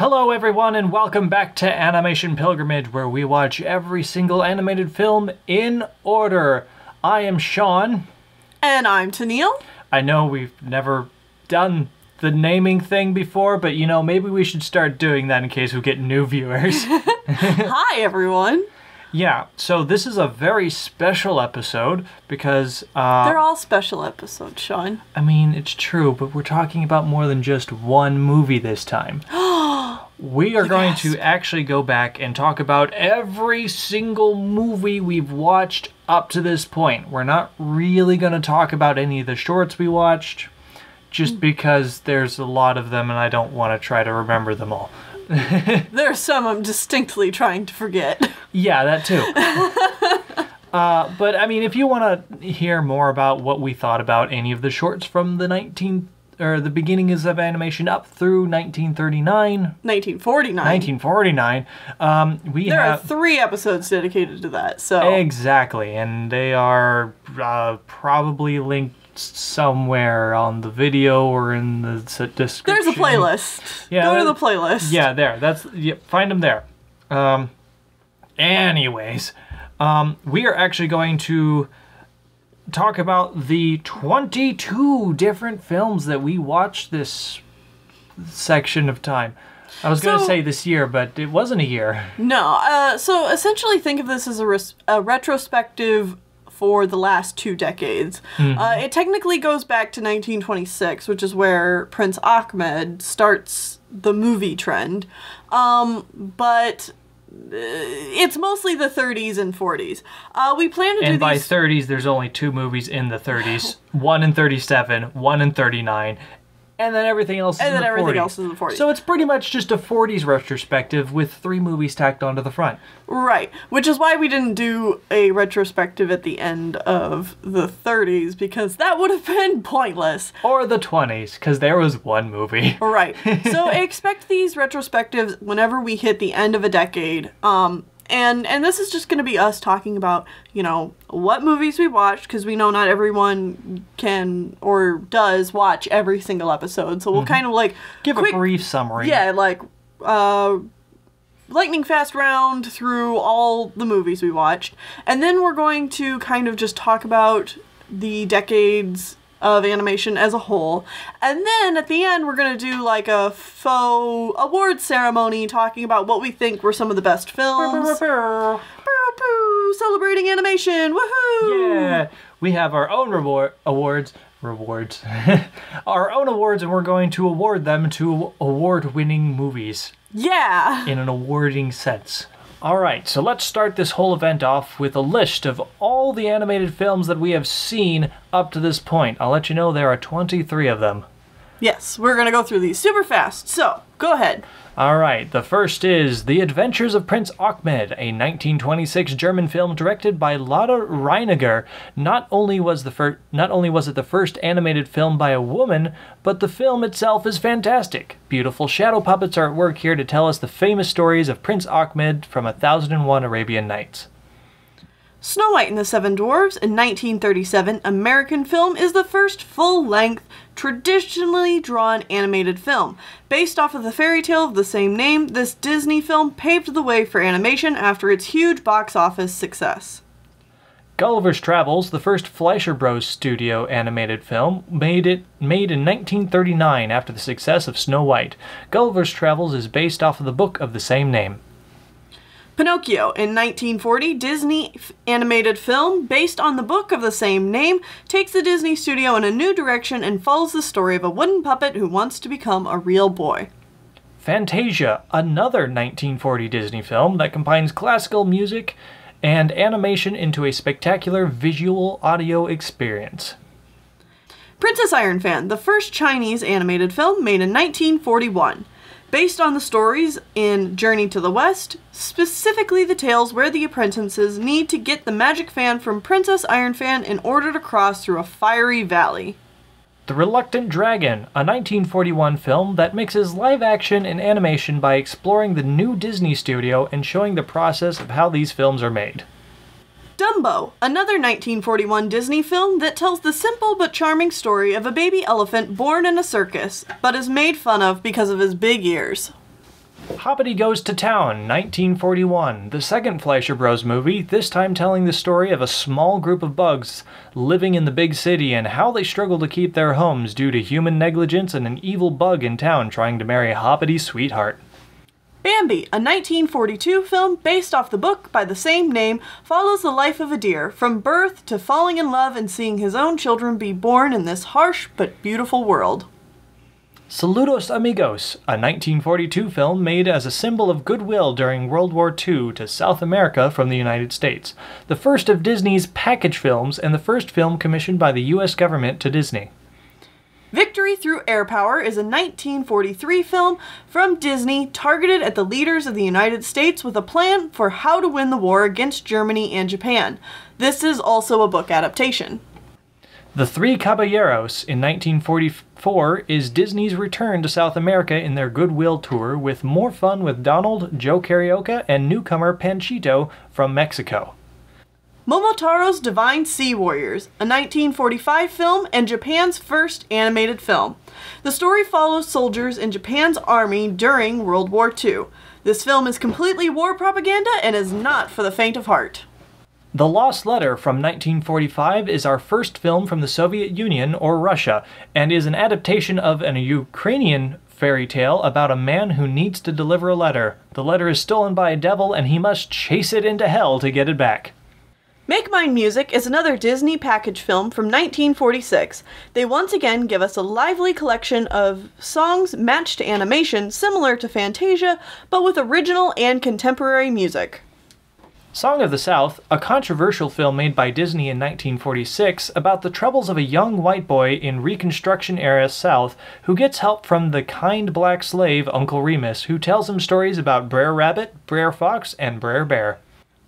Hello everyone and welcome back to Animation Pilgrimage, where we watch every single animated film in order. I am Sean. And I'm Tennille. I know we've never done the naming thing before, but you know, maybe we should start doing that in case we get new viewers. Hi everyone. Yeah, so this is a very special episode because... They're all special episodes, Sean. I mean, it's true, but we're talking about more than just one movie this time. We are going to actually go back and talk about every single movie we've watched up to this point. We're not really going to talk about any of the shorts we watched, just because there's a lot of them and I don't want to try to remember them all. There's some I'm distinctly trying to forget. Yeah, that too. But I mean, if you want to hear more about what we thought about any of the shorts from the the beginnings of animation up through 1939. 1949. There are 3 episodes dedicated to that, so... Exactly, and they are probably linked somewhere on the video or in the description. There's a playlist. Yeah, go to the playlist. Yeah, there. Find them there. Anyways, we are actually going to talk about the 22 different films that we watched this section of time. I was going to say this year, but it wasn't a year. No, so essentially think of this as a retrospective for the last 2 decades. Mm-hmm. It technically goes back to 1926, which is where Prince Achmed starts the movie trend. But it's mostly the 30s and 40s. We plan to do these... And by 30s, there's only 2 movies in the 30s. One in 37, one in 39, and then everything else is in the 40s. Everything else is in the 40s. So it's pretty much just a 40s retrospective with 3 movies tacked onto the front. Right, which is why we didn't do a retrospective at the end of the 30s, because that would have been pointless. Or the 20s, because there was 1 movie. Right, so expect these retrospectives whenever we hit the end of a decade. And this is just going to be us talking about, you know, what movies we watched, because we know not everyone can or does watch every single episode. So we'll kind of like... Give a brief summary. Yeah, like lightning fast round through all the movies we watched. And then we're going to kind of just talk about the decades of animation as a whole. And then at the end, we're going to do like a faux award ceremony talking about what we think were some of the best films. Celebrating animation. Woohoo! Yeah. We have our own awards. Our own awards, and we're going to award them to award-winning movies. Yeah. In an awarding sense. Alright, so let's start this whole event off with a list of all the animated films that we have seen up to this point. I'll let you know there are 23 of them. Yes, we're going to go through these super fast, so go ahead. Alright, the first is The Adventures of Prince Achmed, a 1926 German film directed by Lotte Reiniger. Not only was it the first animated film by a woman, but the film itself is fantastic. Beautiful shadow puppets are at work here to tell us the famous stories of Prince Achmed from 1001 Arabian Nights. Snow White and the Seven Dwarfs, a 1937 American film, is the first full-length, traditionally drawn animated film. Based off of the fairy tale of the same name, this Disney film paved the way for animation after its huge box office success. Gulliver's Travels, the first Fleischer Bros. Studio animated film, made in 1939 after the success of Snow White. Gulliver's Travels is based off of the book of the same name. Pinocchio, in 1940, Disney animated film, based on the book of the same name, takes the Disney studio in a new direction and follows the story of a wooden puppet who wants to become a real boy. Fantasia, another 1940 Disney film that combines classical music and animation into a spectacular visual audio experience. Princess Iron Fan, the first Chinese animated film made in 1941. Based on the stories in Journey to the West, specifically the tales where the apprentices need to get the magic fan from Princess Iron Fan in order to cross through a fiery valley. The Reluctant Dragon, a 1941 film that mixes live action and animation by exploring the new Disney studio and showing the process of how these films are made. Dumbo, another 1941 Disney film that tells the simple but charming story of a baby elephant born in a circus, but is made fun of because of his big ears. Hoppity Goes to Town, 1941, the second Fleischer Bros movie, this time telling the story of a small group of bugs living in the big city and how they struggle to keep their homes due to human negligence and an evil bug in town trying to marry Hoppity's sweetheart. Bambi, a 1942 film based off the book by the same name, follows the life of a deer, from birth to falling in love and seeing his own children be born in this harsh but beautiful world. Saludos Amigos, a 1942 film made as a symbol of goodwill during World War II to South America from the United States, the first of Disney's package films and the first film commissioned by the U.S. government to Disney. Victory Through Airpower is a 1943 film from Disney targeted at the leaders of the United States with a plan for how to win the war against Germany and Japan. This is also a book adaptation. The Three Caballeros in 1944 is Disney's return to South America in their Goodwill Tour with more fun with Donald, Joe Carioca, and newcomer Panchito from Mexico. Momotaro's Divine Sea Warriors, a 1945 film and Japan's first animated film. The story follows soldiers in Japan's army during World War II. This film is completely war propaganda and is not for the faint of heart. The Lost Letter from 1945 is our first film from the Soviet Union, or Russia, and is an adaptation of a Ukrainian fairy tale about a man who needs to deliver a letter. The letter is stolen by a devil and he must chase it into hell to get it back. Make Mine Music is another Disney package film from 1946. They once again give us a lively collection of songs matched to animation similar to Fantasia, but with original and contemporary music. Song of the South, a controversial film made by Disney in 1946 about the troubles of a young white boy in Reconstruction-era South who gets help from the kind black slave Uncle Remus, who tells him stories about Brer Rabbit, Brer Fox, and Brer Bear.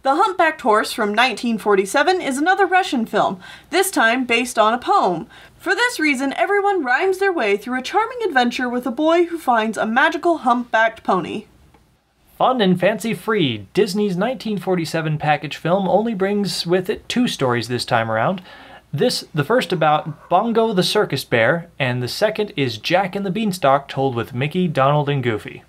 The Humpbacked Horse from 1947 is another Russian film, this time based on a poem. For this reason, everyone rhymes their way through a charming adventure with a boy who finds a magical humpbacked pony. Fun and fancy-free, Disney's 1947 package film only brings with it two stories this time around. The first about Bongo the Circus Bear, and the second is Jack and the Beanstalk told with Mickey, Donald, and Goofy.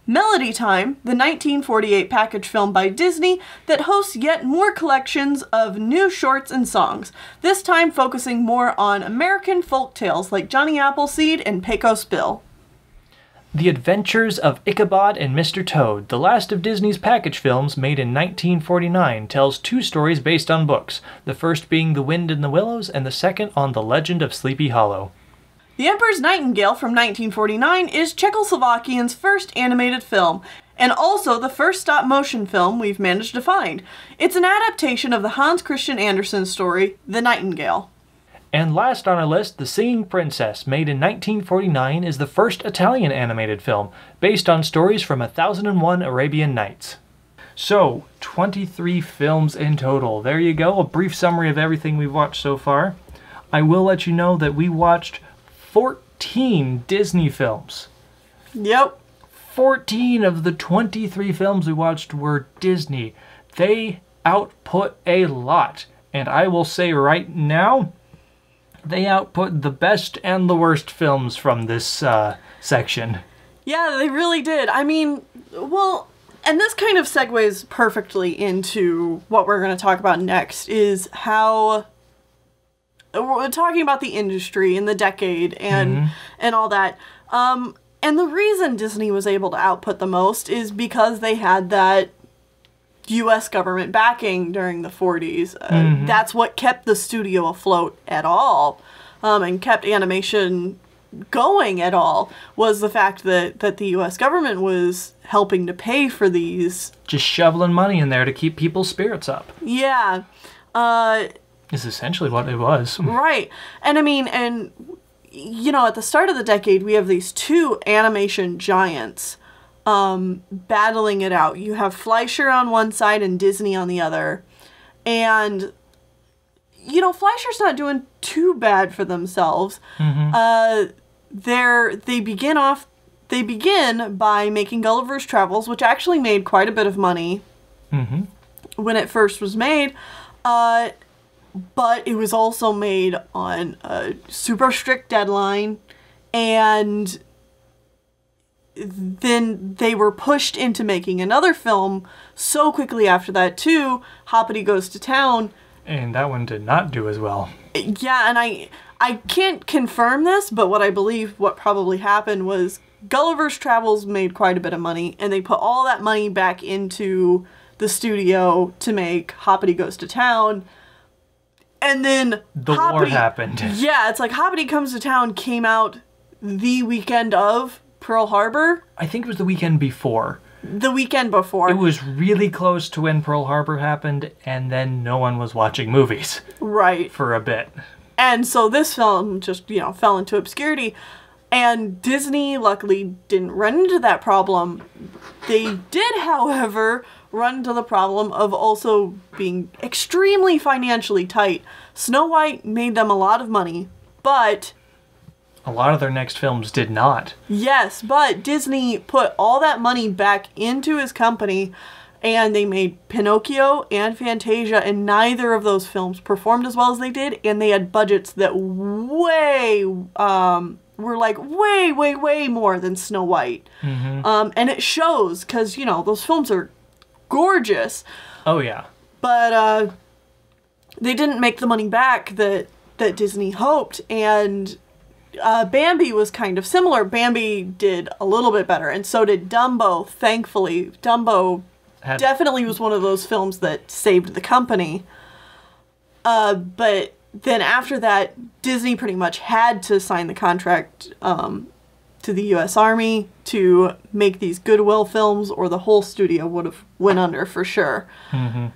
Melody Time, the 1948 package film by Disney that hosts yet more collections of new shorts and songs, this time focusing more on American folk tales like Johnny Appleseed and Pecos Bill. The Adventures of Ichabod and Mr. Toad, the last of Disney's package films made in 1949, tells two stories based on books, the first being The Wind in the Willows and the second on The Legend of Sleepy Hollow. The Emperor's Nightingale from 1949 is Czechoslovakian's first animated film, and also the first stop-motion film we've managed to find. It's an adaptation of the Hans Christian Andersen story, The Nightingale. And last on our list, The Singing Princess, made in 1949, is the first Italian animated film, based on stories from 1001 Arabian Nights. So, 23 films in total. There you go, a brief summary of everything we've watched so far. I will let you know that we watched 14 Disney films. Yep. 14 of the 23 films we watched were Disney. They output a lot. And I will say right now, they output the best and the worst films from this section. Yeah, they really did. I mean, well, and this kind of segues perfectly into what we're going to talk about next, is how we're talking about the industry and the decade and all that. And the reason Disney was able to output the most is because they had that U.S. government backing during the 40s. That's what kept the studio afloat at all, and kept animation going at all, was the fact that the U.S. government was helping to pay for these. Just shoveling money in there to keep people's spirits up. Yeah. Is essentially what it was. Right. And I mean, and, you know, at the start of the decade, we have these two animation giants battling it out. You have Fleischer on one side and Disney on the other. And, you know, Fleischer's not doing too bad for themselves. They begin by making Gulliver's Travels, which actually made quite a bit of money when it first was made. But it was also made on a super strict deadline, and then they were pushed into making another film so quickly after that too, Hoppity Goes to Town. And that one did not do as well. Yeah, and I can't confirm this, but what I believe what probably happened was Gulliver's Travels made quite a bit of money, and they put all that money back into the studio to make Hoppity Goes to Town. And then the war happened. Yeah, it's like Hoppity Comes to Town came out the weekend of Pearl Harbor. I think it was the weekend before. The weekend before. It was really close to when Pearl Harbor happened, and then no one was watching movies. Right. For a bit. And so this film just, fell into obscurity. And Disney, luckily, didn't run into that problem. They did, however, run into the problem of also being extremely financially tight. Snow White made them a lot of money, but... A lot of their next films did not. Yes, but Disney put all that money back into his company, and they made Pinocchio and Fantasia, and neither of those films performed as well as they did, and they had budgets that were like way more than Snow White. Mm-hmm. And it shows, because, those films are gorgeous. Oh, yeah. But they didn't make the money back that Disney hoped, and... Bambi was kind of similar. Bambi did a little bit better, and so did Dumbo, thankfully. Dumbo definitely was one of those films that saved the company. But then after that, Disney pretty much had to sign the contract to the U.S. Army to make these Goodwill films, or the whole studio would have went under for sure. Mm-hmm.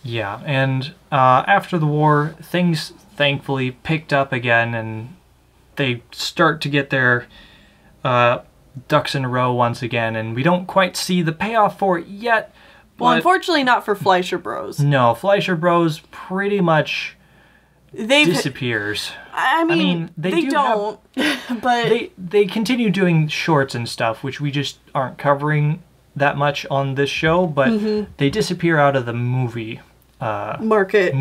Yeah, and after the war, things thankfully picked up again, and they start to get their ducks in a row once again, and we don't quite see the payoff for it yet. Well, unfortunately not for Fleischer Bros. No, Fleischer Bros pretty much disappears. I mean they don't, but... They continue doing shorts and stuff, which we just aren't covering that much on this show, but they disappear out of the movie market.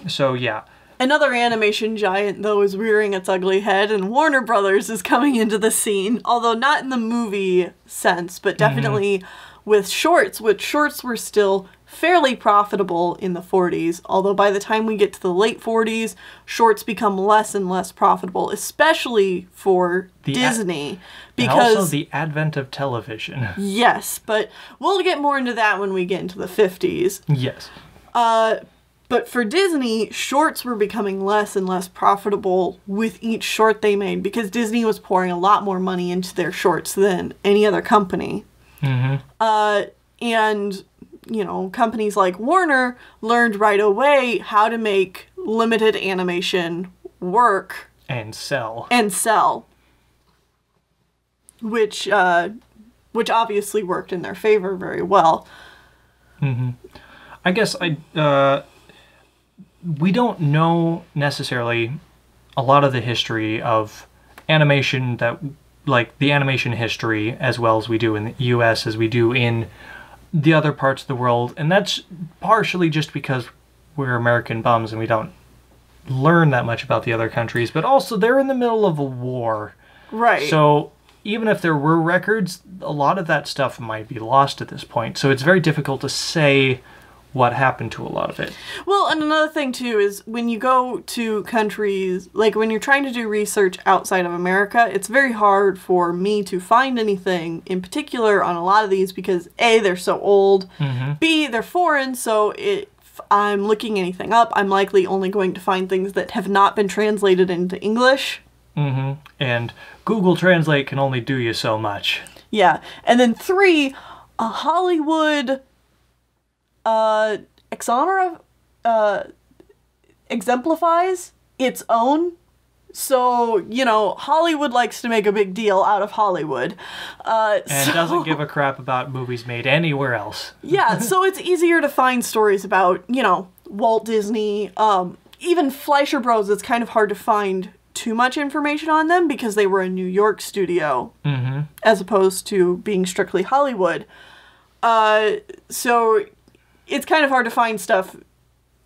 So, yeah. Another animation giant, though, is rearing its ugly head, and Warner Brothers is coming into the scene, although not in the movie sense, but definitely with shorts, which shorts were still fairly profitable in the 40s, although by the time we get to the late 40s, shorts become less and less profitable, especially for Disney. Because and also the advent of television. Yes, but we'll get more into that when we get into the 50s. Yes. But for Disney, shorts were becoming less and less profitable with each short they made, because Disney was pouring a lot more money into their shorts than any other company. And, companies like Warner learned right away how to make limited animation work. And sell. Which obviously worked in their favor very well. I guess we don't know necessarily a lot of the history of animation, that like the animation history, as well as we do in the US, as we do in the other parts of the world, and that's partially just because we're American bums and we don't learn that much about the other countries, but also they're in the middle of a war. Right. So even if there were records, a lot of that stuff might be lost at this point. So it's very difficult to say what happened to a lot of it. Well, and another thing too is when you go to countries, like when you're trying to do research outside of America, it's very hard for me to find anything in particular on a lot of these because A, they're so old, B, they're foreign, so if I'm looking anything up, I'm likely only going to find things that have not been translated into English. And Google Translate can only do you so much. Yeah. And then 3, Hollywood exemplifies its own. So, Hollywood likes to make a big deal out of Hollywood. And doesn't give a crap about movies made anywhere else. Yeah, so it's easier to find stories about, Walt Disney. Even Fleischer Bros, it's kind of hard to find too much information on them because they were a New York studio as opposed to being strictly Hollywood. So it's kind of hard to find stuff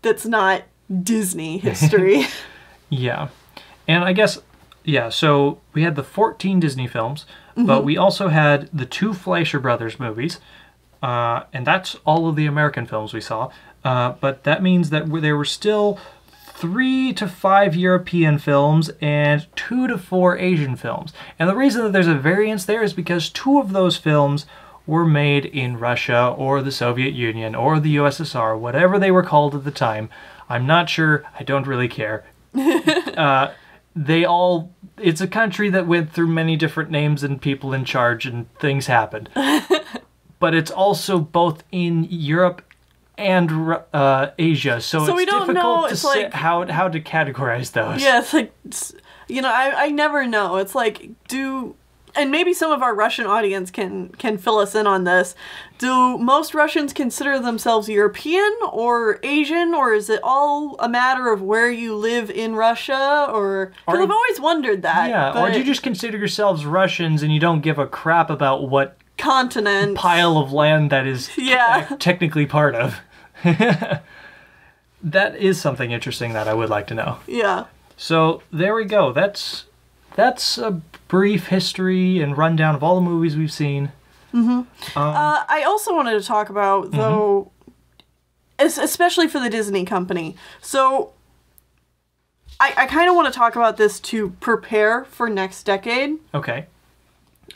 that's not Disney history. Yeah. And I guess Yeah, so we had the 14 Disney films, but we also had the 2 Fleischer Brothers movies, and that's all of the American films we saw. But that means that there were still 3 to 5 European films and 2 to 4 Asian films. And the reason that there's a variance there is because 2 of those films were made in Russia or the Soviet Union or the USSR, whatever they were called at the time. I'm not sure. I don't really care. It's a country that went through many different names and people in charge and things happened. But it's also both in Europe and Asia, so it's difficult to say how to categorize those. Yeah, it's like, I never know. It's like, and maybe some of our Russian audience can fill us in on this. Do most Russians consider themselves European or Asian, or is it all a matter of where you live in Russia? Or because I've always wondered that. Yeah, or do you just consider yourselves Russians and you don't give a crap about what continent pile of land that is technically part of? That is something interesting that I would like to know. Yeah. So there we go. That's a brief history and rundown of all the movies we've seen. I also wanted to talk about, though, especially for the Disney company. So I kind of want to talk about this to prepare for next decade. Okay.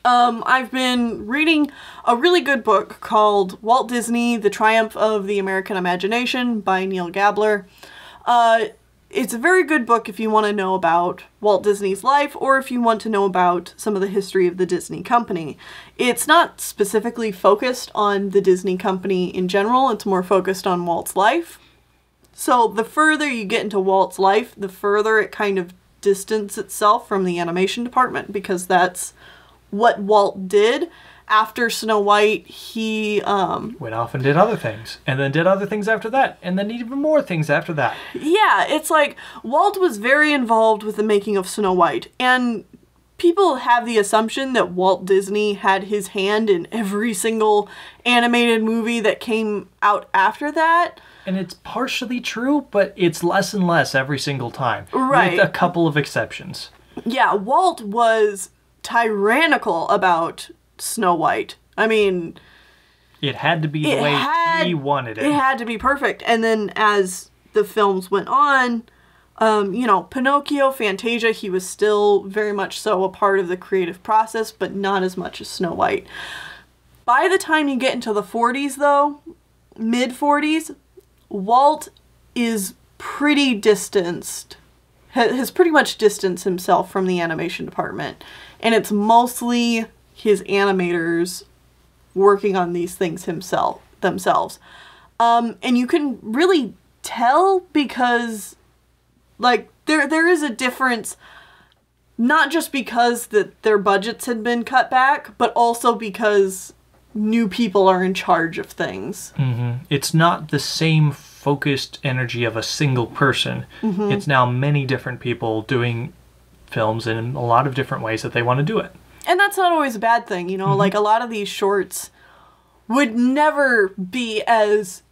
I've been reading a really good book called Walt Disney, The Triumph of the American Imagination by Neil Gobbler. It's a very good book if you want to know about Walt Disney's life or if you want to know about some of the history of the Disney company. It's not specifically focused on the Disney company in general, it's more focused on Walt's life. So the further you get into Walt's life, the further it kind of distances itself from the animation department, because that's what Walt did. After Snow White, he went off and did other things, and then did other things after that, and then even more things after that. Yeah, it's like Walt was very involved with the making of Snow White, and people have the assumption that Walt Disney had his hand in every single animated movie that came out after that. And it's partially true, but it's less and less every single time. Right. With a couple of exceptions. Yeah, Walt was tyrannical about Snow White. I mean, it had to be the way he wanted it. It had to be perfect. And then as the films went on, Pinocchio, Fantasia, he was still very much so a part of the creative process, but not as much as Snow White. By the time you get into the 40s, though, mid-40s, Walt is pretty distanced, has pretty much distanced himself from the animation department. And it's mostly his animators working on these things themselves. And you can really tell because, like, there is a difference, not just because that their budgets had been cut back, but also because new people are in charge of things. It's not the same focused energy of a single person. It's now many different people doing films in a lot of different ways that they want to do it. And that's not always a bad thing, like a lot of these shorts would never be as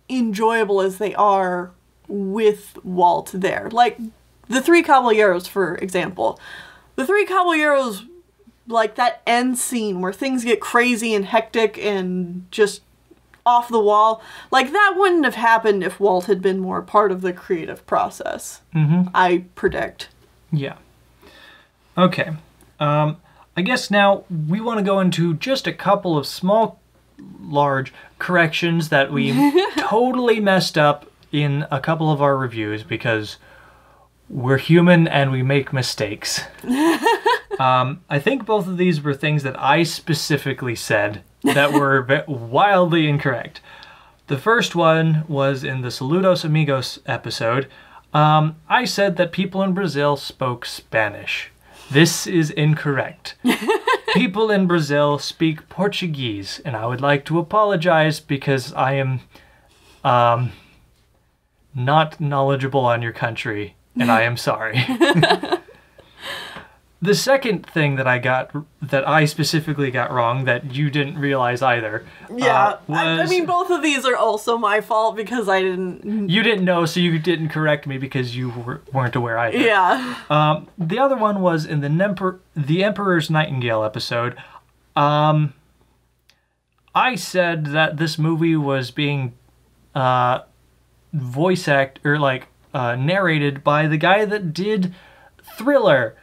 enjoyable as they are with Walt there. Like the Three Caballeros, for example. The Three Caballeros, like that end scene where things get crazy and hectic and just off the wall, like that wouldn't have happened if Walt had been more part of the creative process. I predict. Yeah. Okay. I guess now we want to go into just a couple of large corrections that we totally messed up in a couple of our reviews because we're human and we make mistakes. I think both of these were things that I specifically said that were wildly incorrect. The first one was in the Saludos Amigos episode. I said that people in Brazil spoke Spanish. This is incorrect. People in Brazil speak Portuguese, and I would like to apologize because I am not knowledgeable on your country, and I am sorry. The second thing that I specifically got wrong that you didn't realize either. Yeah, I mean, both of these are also my fault because I didn't... You didn't know, so you didn't correct me because you weren't aware either. Yeah. The other one was in the Emperor's Nightingale episode. I said that this movie was being narrated by the guy that did Thriller.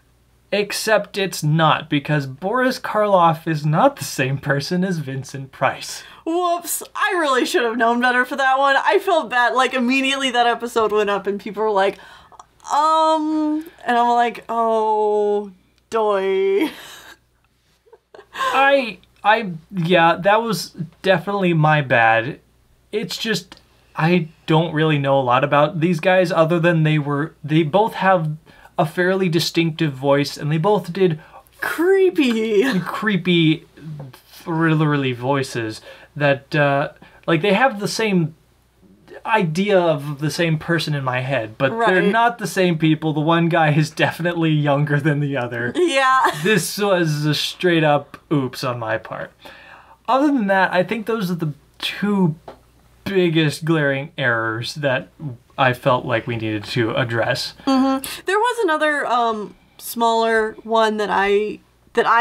Except it's not, because Boris Karloff is not the same person as Vincent Price. Whoops, I really should have known better for that one. I felt bad, like, immediately that episode went up and people were like, and I'm like, oh, doy. Yeah, that was definitely my bad. It's just, I don't really know a lot about these guys other than they both have a fairly distinctive voice, and they both did creepy, thrillery voices that, they have the same idea of the same person in my head, but they're not the same people. The one guy is definitely younger than the other. Yeah. This was a straight up oops on my part. Other than that, I think those are the two biggest glaring errors that I felt like we needed to address. Mm-hmm. There was another smaller one that I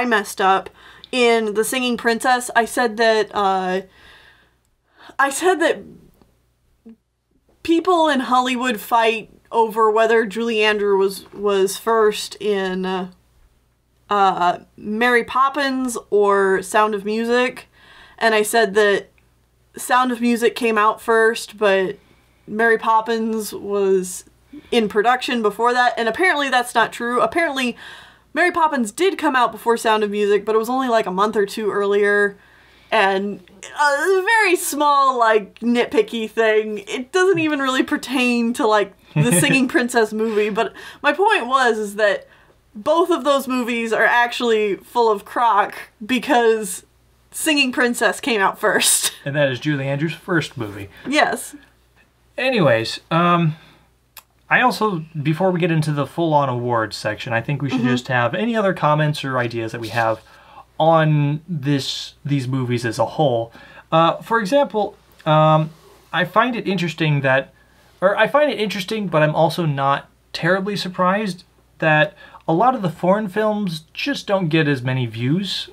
messed up in The Singing Princess. I said that people in Hollywood fight over whether Julie Andrews was first in Mary Poppins or Sound of Music, and I said that Sound of Music came out first, but Mary Poppins was in production before that, and apparently that's not true. Apparently, Mary Poppins did come out before Sound of Music, but it was only like a month or two earlier, and a very small, like, nitpicky thing. It doesn't even really pertain to, like, the Singing Princess movie, but my point is that both of those movies are actually full of crock because Singing Princess came out first. And that is Julie Andrews' first movie. Yes. Anyways, I also, before we get into the full-on awards section, I think we should just have any other comments or ideas that we have on these movies as a whole. For example, I find it interesting but I'm also not terribly surprised that a lot of the foreign films just don't get as many views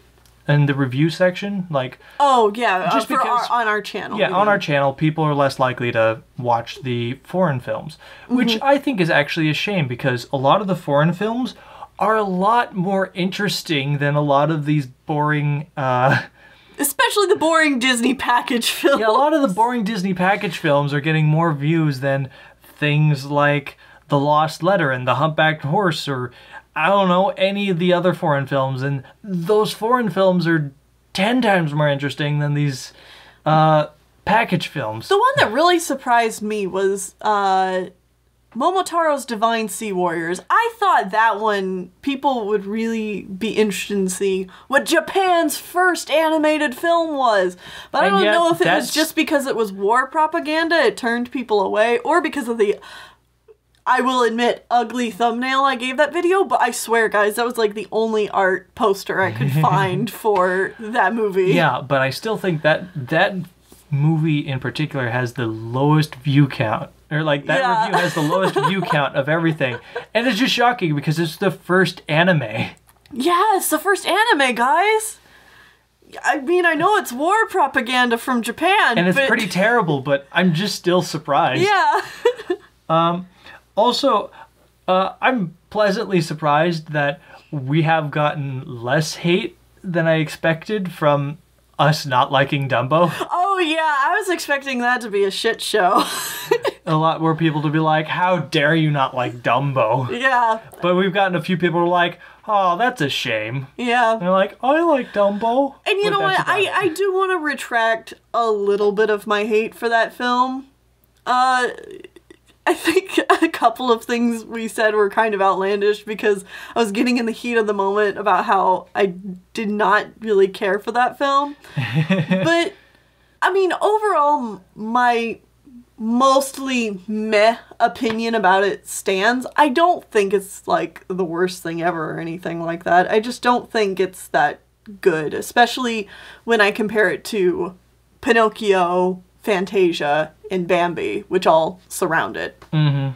in the review section, like... Oh, yeah, just because on our channel. Yeah, on our channel, people are less likely to watch the foreign films, which I think is actually a shame, because a lot of the foreign films are a lot more interesting than a lot of these boring... Especially the boring Disney package films. Yeah, a lot of the boring Disney package films are getting more views than things like The Lost Letter and The Humpbacked Horse, or... I don't know, any of the other foreign films, and those foreign films are 10 times more interesting than these package films. The one that really surprised me was Momotaro's Divine Sea Warriors. I thought that one, people would really be interested in seeing what Japan's first animated film was. But I don't know if it was just because it was war propaganda, it turned people away, or because of the... I will admit, ugly thumbnail I gave that video, but I swear, guys, that was like the only art poster I could find for that movie. Yeah, but I still think that movie in particular has the lowest view count. Or like, that review has the lowest view count of everything. And it's just shocking because it's the first anime. Yeah, it's the first anime, guys. I mean, I know it's war propaganda from Japan, and it's pretty terrible, but I'm just still surprised. Yeah. Also, I'm pleasantly surprised that we have gotten less hate than I expected from us not liking Dumbo. Oh yeah, I was expecting that to be a shit show. A lot more people to be like, how dare you not like Dumbo? Yeah. But we've gotten a few people who are like, oh, that's a shame. Yeah. And they're like, I like Dumbo. And you know what? I do want to retract a little bit of my hate for that film. I think a couple of things we said were kind of outlandish because I was getting in the heat of the moment about how I did not really care for that film. But, I mean, overall, my mostly meh opinion about it stands. I don't think it's like the worst thing ever or anything like that. I just don't think it's that good, especially when I compare it to Pinocchio, Fantasia, and Bambi, which all surround it. Mm-hmm.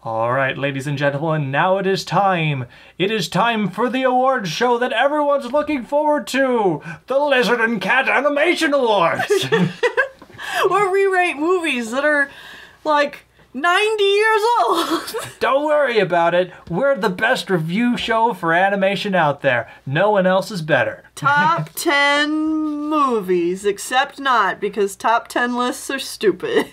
All right, ladies and gentlemen, now it is time. It is time for the awards show that everyone's looking forward to. The Lizard and Cat Animation Awards. Where we rate movies that are like 90 years old. Don't worry about it. We're the best review show for animation out there. No one else is better. Top 10 movies, except not, because top 10 lists are stupid.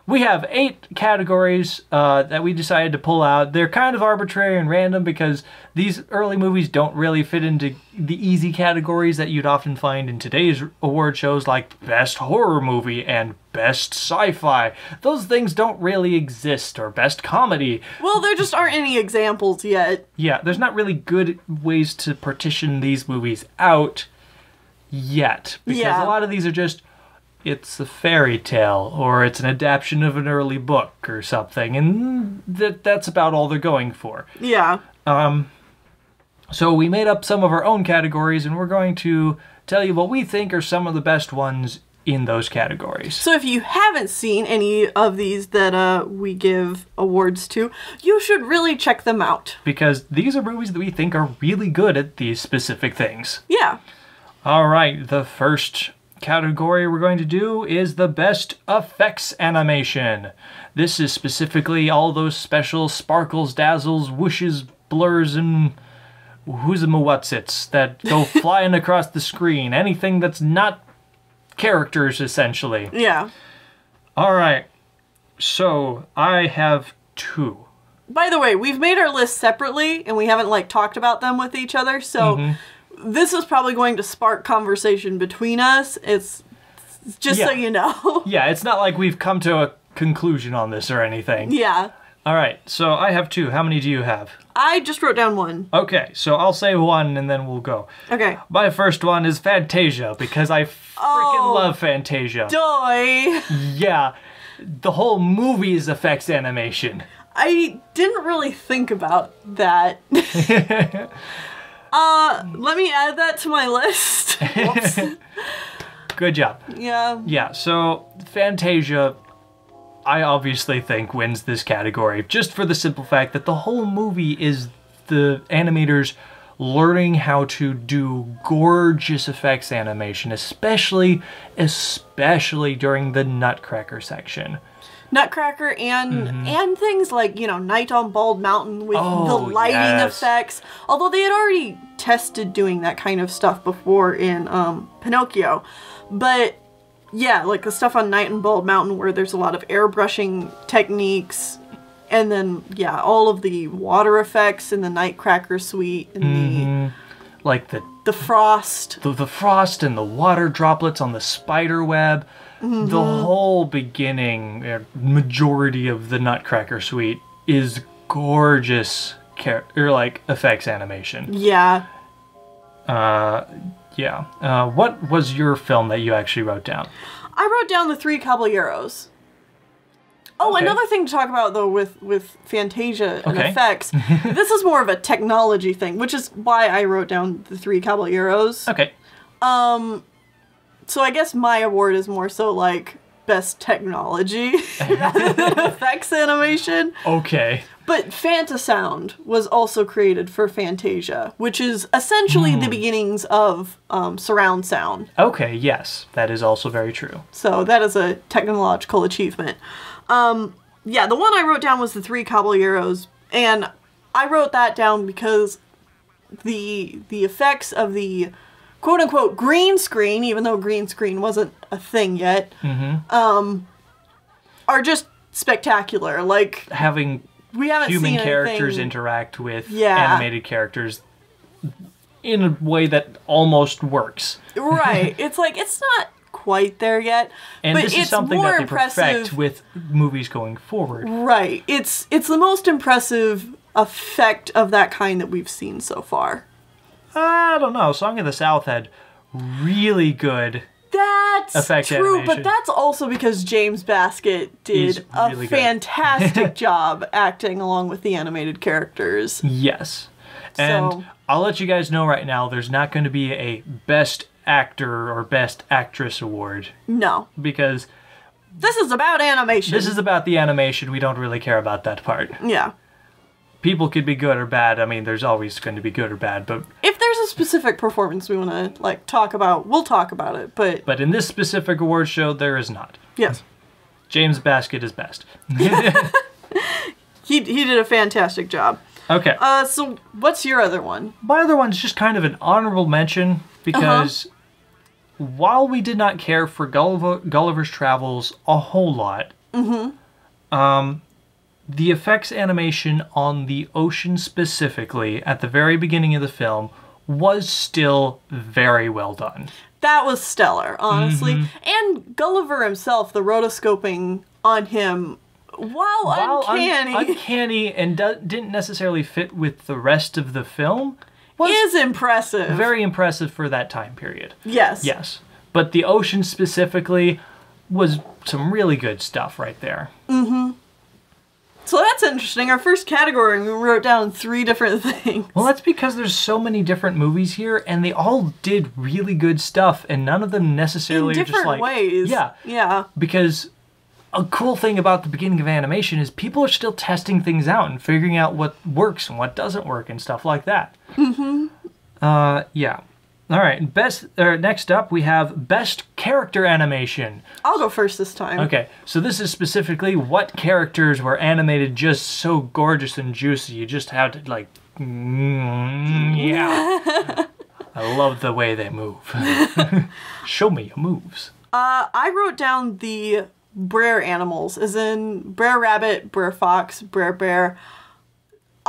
We have 8 categories that we decided to pull out. They're kind of arbitrary and random because these early movies don't really fit into the easy categories that you'd often find in today's award shows, like Best Horror Movie and Best Sci-Fi. Those things don't really exist, or Best Comedy. Well, there just aren't any examples yet. Yeah, there's not really good ways to partition these movies out yet. Because a lot of these are just, it's a fairy tale, or it's an adaptation of an early book or something, and that's about all they're going for. Yeah. So we made up some of our own categories, and we're going to tell you what we think are some of the best ones in those categories. So if you haven't seen any of these that we give awards to, you should really check them out. Because these are movies that we think are really good at these specific things. Yeah. All right, the first category we're going to do is the Best Effects Animation. This is specifically all those special sparkles, dazzles, whooshes, blurs, and who's-a-whatsits that go flying across the screen. Anything that's not characters, essentially. Yeah. All right, so I have 2. By the way, we've made our list separately, and we haven't, like, talked about them with each other, so this is probably going to spark conversation between us. It's just so you know. Yeah, it's not like we've come to a conclusion on this or anything. Yeah. All right, so I have 2. How many do you have? I just wrote down 1. Okay, so I'll say 1 and then we'll go. Okay. My first one is Fantasia, because I freaking love Fantasia. Doy. Yeah, the whole movie is effects animation. I didn't really think about that. Let me add that to my list. Whoops. Good job. Yeah. Yeah, so Fantasia, I obviously think wins this category, just for the simple fact that the whole movie is the animators learning how to do gorgeous effects animation, especially during the Nutcracker section. Nutcracker and things like, you know, Night on Bald Mountain with the lighting effects. Although they had already tested doing that kind of stuff before in Pinocchio. But yeah, like the stuff on Night on Bald Mountain where there's a lot of airbrushing techniques. And then, yeah, all of the water effects in the Nutcracker suite and like the frost. The frost and the water droplets on the spider web. The whole beginning, majority of the Nutcracker suite is gorgeous, effects animation. Yeah. What was your film that you actually wrote down? I wrote down The Three Caballeros. Oh, okay. Another thing to talk about, though, with Fantasia and effects, this is more of a technology thing, which is why I wrote down The Three Caballeros. Okay. So I guess my award is more so, like, best technology rather than effects animation. Okay. But Fantasound was also created for Fantasia, which is essentially the beginnings of surround sound. Okay, yes. That is also very true. So that is a technological achievement. Yeah, the one I wrote down was The Three Caballeros, and I wrote that down because the effects of the quote-unquote green screen, even though green screen wasn't a thing yet, are just spectacular. Like, we haven't human seen characters interact with animated characters in a way that almost works. Right. It's like, it's not quite there yet. And but this is something that they perfect with movies going forward. Right. It's the most impressive effect of that kind that we've seen so far. I don't know. Song of the South had really good That's effect true, animation. but that's also because James Baskett did a really fantastic job acting along with the animated characters. Yes. And So- I'll let you guys know right now, there's not going to be a Best Actor or Best Actress award. No. Because This is about animation. this is about the animation. We don't really care about that part. Yeah. People could be good or bad. I mean, there's always going to be good or bad, but If there's a specific performance we want to like talk about, we'll talk about it. But in this specific award show, there is not. yes, James Baskett is best. he did a fantastic job. Okay. So what's your other one? My other one's just kind of an honorable mention because while we did not care for Gulliver's Travels a whole lot, the effects animation on the ocean specifically at the very beginning of the film was still very well done. That was stellar, honestly. And Gulliver himself, the rotoscoping on him, while uncanny, uncanny and didn't necessarily fit with the rest of the film, was is impressive. very impressive for that time period. Yes. Yes. But the ocean specifically was some really good stuff right there. So that's interesting. Our first category, we wrote down 3 different things. Well, that's because there's so many different movies here, and they all did really good stuff, and none of them necessarily In are just different like... ways. Yeah. Yeah. Because a cool thing about the beginning of animation is people are still testing things out and figuring out what works and what doesn't work and stuff like that. Yeah. All right. Next up, we have Best Character Animation. I'll go first this time. Okay, so this is specifically what characters were animated just so gorgeous and juicy. You just had to like, yeah. I love the way they move. Show me your moves. I wrote down the Brer animals, as in Brer Rabbit, Brer Fox, Brer Bear.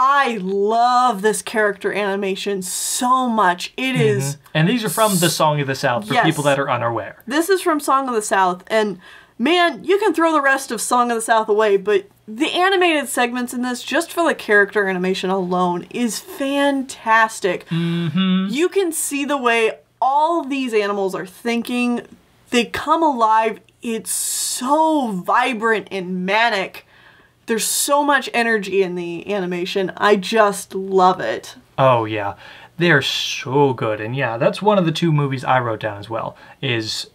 I love this character animation so much. It is... And these are from the Song of the South for Yes. people that are unaware. This is from Song of the South, and man, you can throw the rest of Song of the South away, but the animated segments in this, just for the character animation alone, is fantastic. You can see the way all these animals are thinking. They come alive. It's so vibrant and manic. There's so much energy in the animation. I just love it. Oh, yeah. They're so good. And yeah, that's one of the 2 movies I wrote down as well, is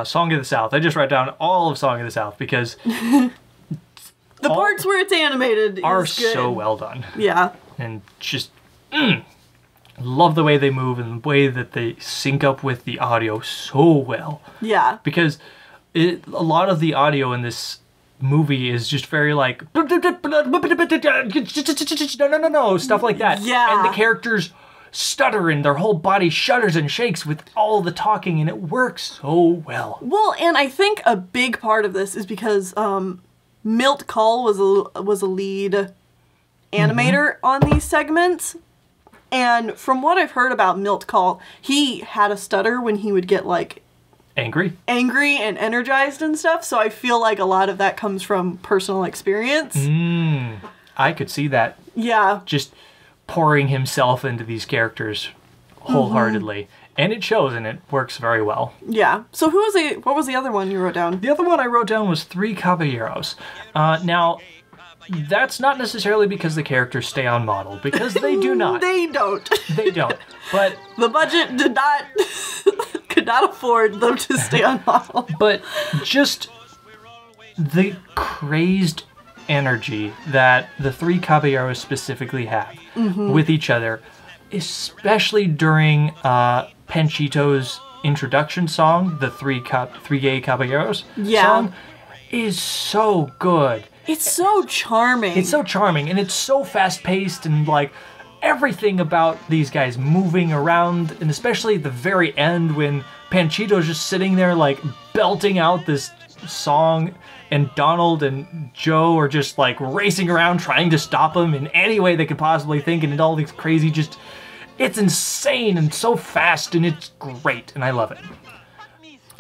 Song of the South. I just wrote down all of Song of the South because... The parts where it's animated are is good. so well done. Yeah. And just... love the way they move and the way that they sync up with the audio so well. Yeah. Because a lot of the audio in this movie is just very like no, stuff like that. Yeah. And the characters stutter and their whole body shudders and shakes with all the talking, and it works so well. Well, and I think a big part of this is because Milt Kahl was a lead animator on these segments. And from what I've heard about Milt Kahl, he had a stutter when he would get like Angry and energized and stuff. So I feel like a lot of that comes from personal experience. I could see that. Yeah. Just pouring himself into these characters wholeheartedly. And it shows, and it works very well. Yeah. So what was the other one you wrote down? The other one I wrote down was 3 Caballeros. Now, that's not necessarily because the characters stay on model, because they do not. They don't. They don't. But The budget could not afford them to stay on model. But just the crazed energy that the 3 Caballeros specifically have with each other, especially during Panchito's introduction song, the Three Gay Caballeros song, is so good. It's so charming. It's so charming, and it's so fast-paced, and like everything about these guys moving around, and especially at the very end when Panchito's just sitting there like belting out this song, and Donald and Joe are just like racing around trying to stop him in any way they could possibly think, and all these crazy it's insane and so fast, and it's great, and I love it.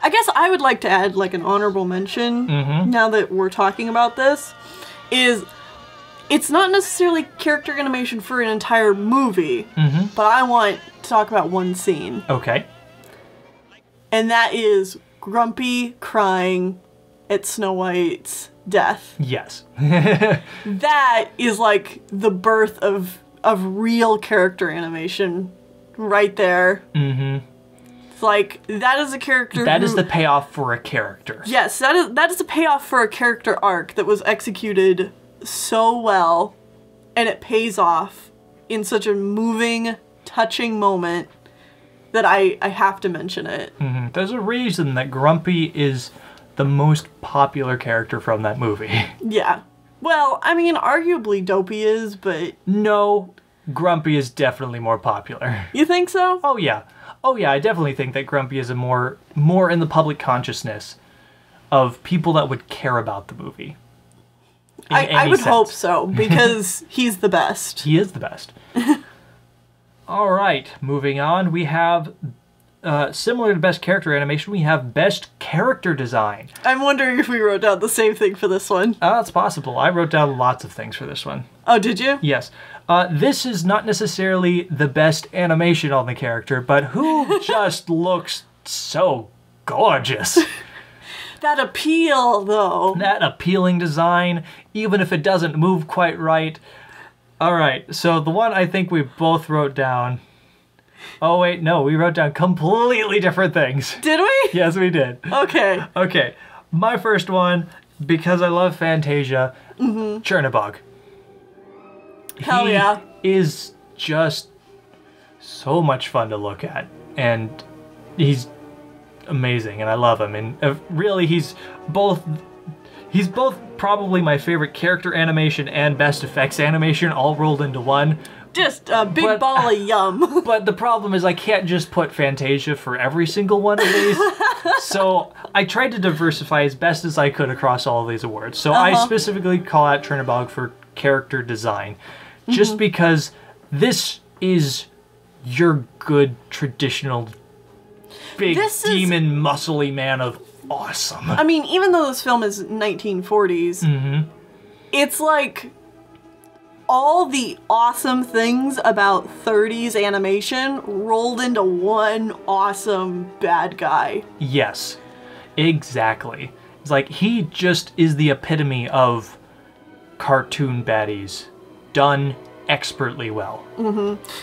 I guess I would like to add like an honorable mention, now that we're talking about this, is it's not necessarily character animation for an entire movie, but I want to talk about one scene. Okay. And that is Grumpy crying at Snow White's death. Yes. That is like the birth of real character animation right there. Mm-hmm. It's like, that is a character That is the payoff for a character. Yes, that is a payoff for a character arc that was executed so well, and it pays off in such a moving, touching moment that I have to mention it. Mm-hmm. There's a reason that Grumpy is the most popular character from that movie. Yeah. Well, I mean, arguably Dopey is, but... No, Grumpy is definitely more popular. You think so? Oh, yeah. Oh, yeah, I definitely think that Grumpy is a more in the public consciousness of people that would care about the movie. I would hope so, because he's the best. He is the best. All right, moving on. We have, similar to Best Character Animation, we have Best Character Design. I'm wondering if we wrote down the same thing for this one. It's possible. I wrote down lots of things for this one. Oh, did you? Yes. This is not necessarily the best animation on the character, but who just looks so gorgeous. That appeal, though. That appealing design, even if it doesn't move quite right. All right, so the one I think we both wrote down... Oh, wait, no, we wrote down completely different things. Did we? Yes, we did. Okay. Okay, my first one, because I love Fantasia, Chernabog. Hell yeah. He is just so much fun to look at, and he's amazing, and I love him. And really, he's both probably my favorite character animation and best effects animation all rolled into one. Just a big ball of yum. But the problem is I can't just put Fantasia for every single one of these. So I tried to diversify as best as I could across all of these awards. So I specifically call out Chernabog for character design. Just because this is your good traditional big demon muscly man of awesome. I mean, even though this film is 1940s, it's like all the awesome things about 30s animation rolled into one awesome bad guy. Yes, exactly. It's like he just is the epitome of cartoon baddies done expertly well.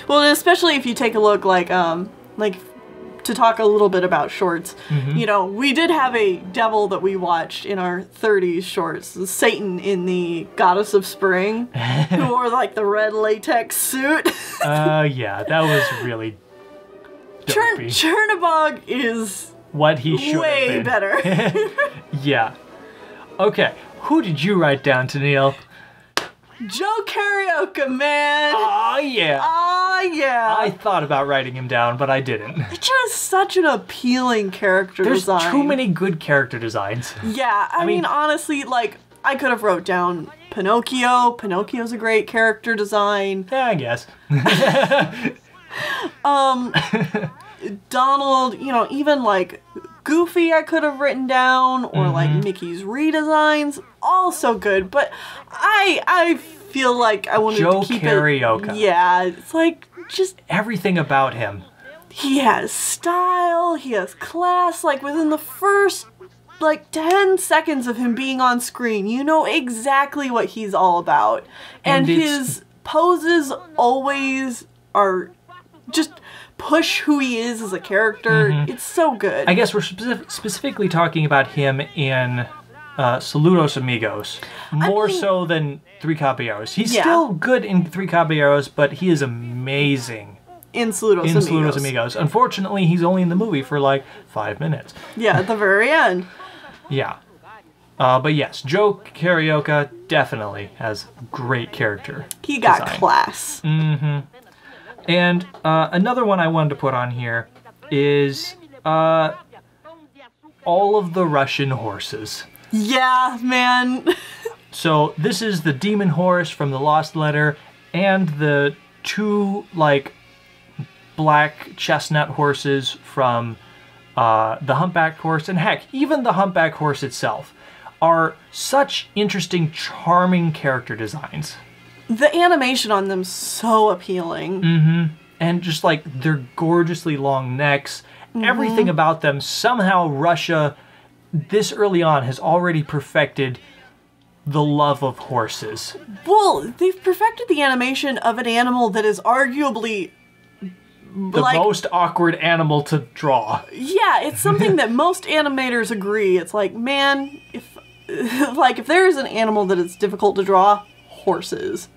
Well, especially if you take a look like to talk a little bit about shorts, you know, we did have a devil that we watched in our 30s shorts, Satan in the Goddess of Spring, who wore like the red latex suit. Yeah, that was really dopey. Chernabog is what he should have been. Way better. Yeah. Okay, who did you write down, Tennille? Joe Karaoke, man! Aw, yeah. Aw, yeah. I thought about writing him down, but I didn't. It's just such an appealing character design. There's too many good character designs. Yeah, I mean, honestly, like, I could have wrote down Pinocchio. Pinocchio's a great character design. Yeah, I guess. Donald, you know, even, like, Goofy I could have written down, or like Mickey's redesigns, also good, but I feel like I wanted to keep Karaoke. Yeah, it's like just everything about him. He has style, he has class, like within the first like 10 seconds of him being on screen, you know exactly what he's all about. And his poses always are just push who he is as a character. It's so good. I guess we're specifically talking about him in Saludos Amigos. More so than Three Caballeros. He's still good in Three Caballeros, but he is amazing in Saludos Amigos. Unfortunately, he's only in the movie for like 5 minutes. Yeah, at the very end. Yeah. But yes, Joe Karaoke definitely has great character He got design. Class. And another one I wanted to put on here is all of the Russian horses. Yeah, man. So this is the demon horse from the Lost Letter and the two, like, black chestnut horses from the Humpbacked Horse. And heck, even the Humpbacked Horse itself are such interesting, charming character designs. The animation on them so appealing. And just like their gorgeously long necks everything about them. Somehow Russia, this early on, has already perfected the love of horses. Well, they've perfected the animation of an animal that is arguably the most awkward animal to draw. Yeah, it's something that most animators agree. It's like, man, if there is an animal that is difficult to draw, horses.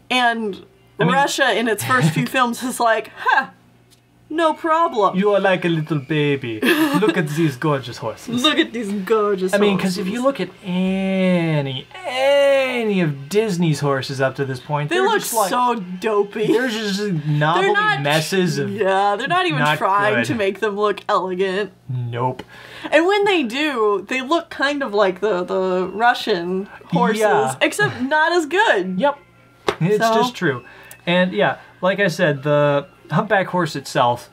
And Russia in its first few films is like, no problem. You are like a little baby. Look at these gorgeous horses. Look at these gorgeous horses. I mean, because if you look at any of Disney's horses up to this point, they look so dopey. They're just knobbly messes of they're not even trying to make them look elegant. Nope. And when they do, they look kind of like the Russian horses, except not as good. Yep. It's just true. And yeah, like I said, the Humpback Horse itself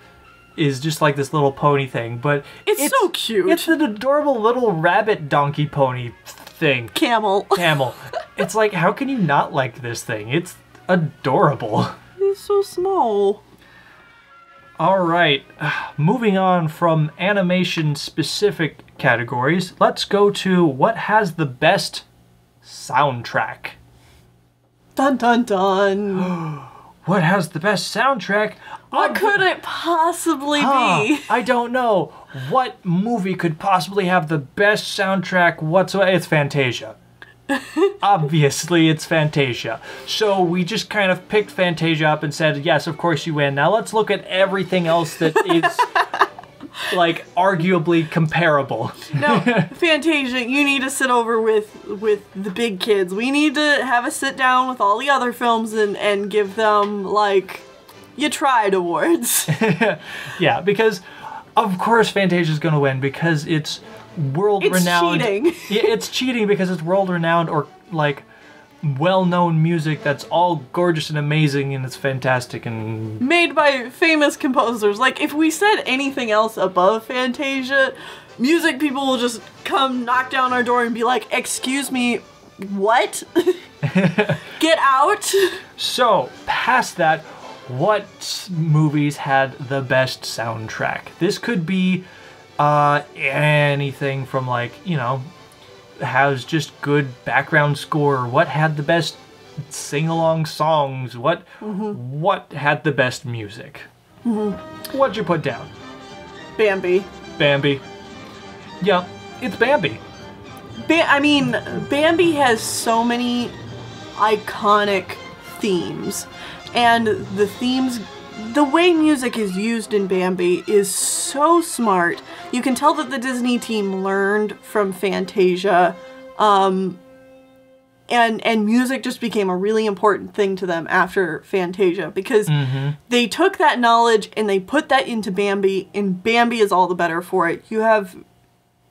is just like this little pony thing, but it's so cute. It's an adorable little rabbit donkey pony thing. Camel. It's like, how can you not like this thing? It's adorable. It's so small. All right, moving on from animation-specific categories, let's go to what has the best soundtrack. Dun dun dun. What has the best soundtrack? What could it possibly be? I don't know. What movie could possibly have the best soundtrack whatsoever? It's Fantasia. Obviously, it's Fantasia. So we just kind of picked Fantasia up and said, yes, of course you win. Now let's look at everything else that is, like, arguably comparable. No, Fantasia, you need to sit over with the big kids. We need to have a sit down with all the other films and give them, like, you tried awards. Yeah, because, of course, Fantasia's gonna win because it's world-renowned. It's cheating. Yeah, it's cheating because it's world-renowned or, like, well-known music that's all gorgeous and amazing and it's fantastic and... made by famous composers. Like, if we said anything else above Fantasia, music people will just come knock down our door and be like, excuse me, what? Get out! So, past that, what movies had the best soundtrack? This could be anything from, like, you know, has just good background score. What had the best sing-along songs? What had the best music? What'd you put down? Bambi. Bambi. Yeah, it's Bambi. I mean, Bambi has so many iconic themes. And the themes, the way music is used in Bambi is so smart. You can tell that the Disney team learned from Fantasia, and music just became a really important thing to them after Fantasia because they took that knowledge and they put that into Bambi, and Bambi is all the better for it. You have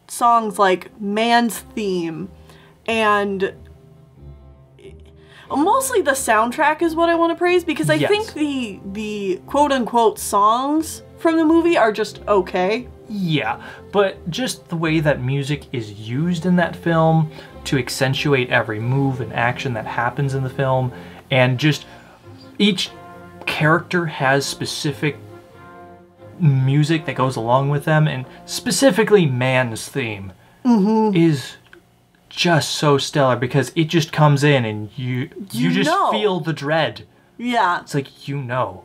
songs like Man's Theme, and mostly the soundtrack is what I want to praise because I think the quote-unquote songs from the movie are just okay. Yeah, but just the way that music is used in that film to accentuate every move and action that happens in the film, and just each character has specific music that goes along with them, and specifically Man's Theme is just so stellar because it just comes in and you just feel the dread. Yeah. It's like, you know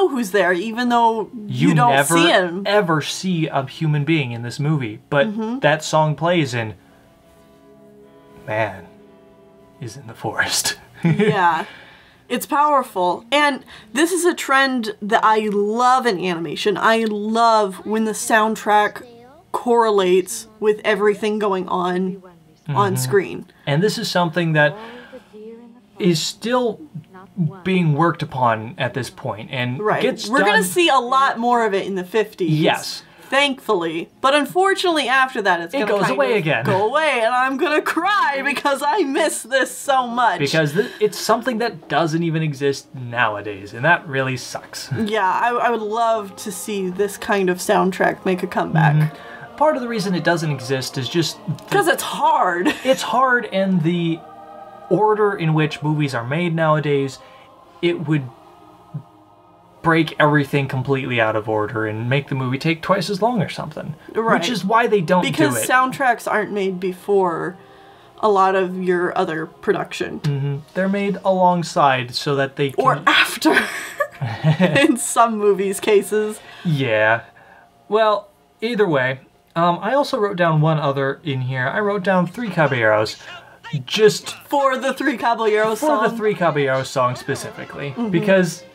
who's there, even though you don't see him. Ever see a human being in this movie, but that song plays and man is in the forest. Yeah. It's powerful. And this is a trend that I love in animation. I love when the soundtrack correlates with everything going on screen. And this is something that is still being worked upon at this point, and we're going to see a lot more of it in the 50s. Yes. Thankfully. But unfortunately after that it's going to go away, and I'm going to cry because I miss this so much. Because it's something that doesn't even exist nowadays, and that really sucks. Yeah, I would love to see this kind of soundtrack make a comeback. Part of the reason it doesn't exist is just... because it's hard. It's hard, and the order in which movies are made nowadays, it would break everything completely out of order and make the movie take twice as long or something. Right. Which is why they don't do it. Because soundtracks aren't made before a lot of your other production. Mm-hmm. They're made alongside so that they can... Or after, in some movies' cases. Yeah. Well, either way, I also wrote down one other in here. I wrote down Three Caballeros. Just... For the Three Caballeros song? For the Three Caballeros song specifically. Mm-hmm. Because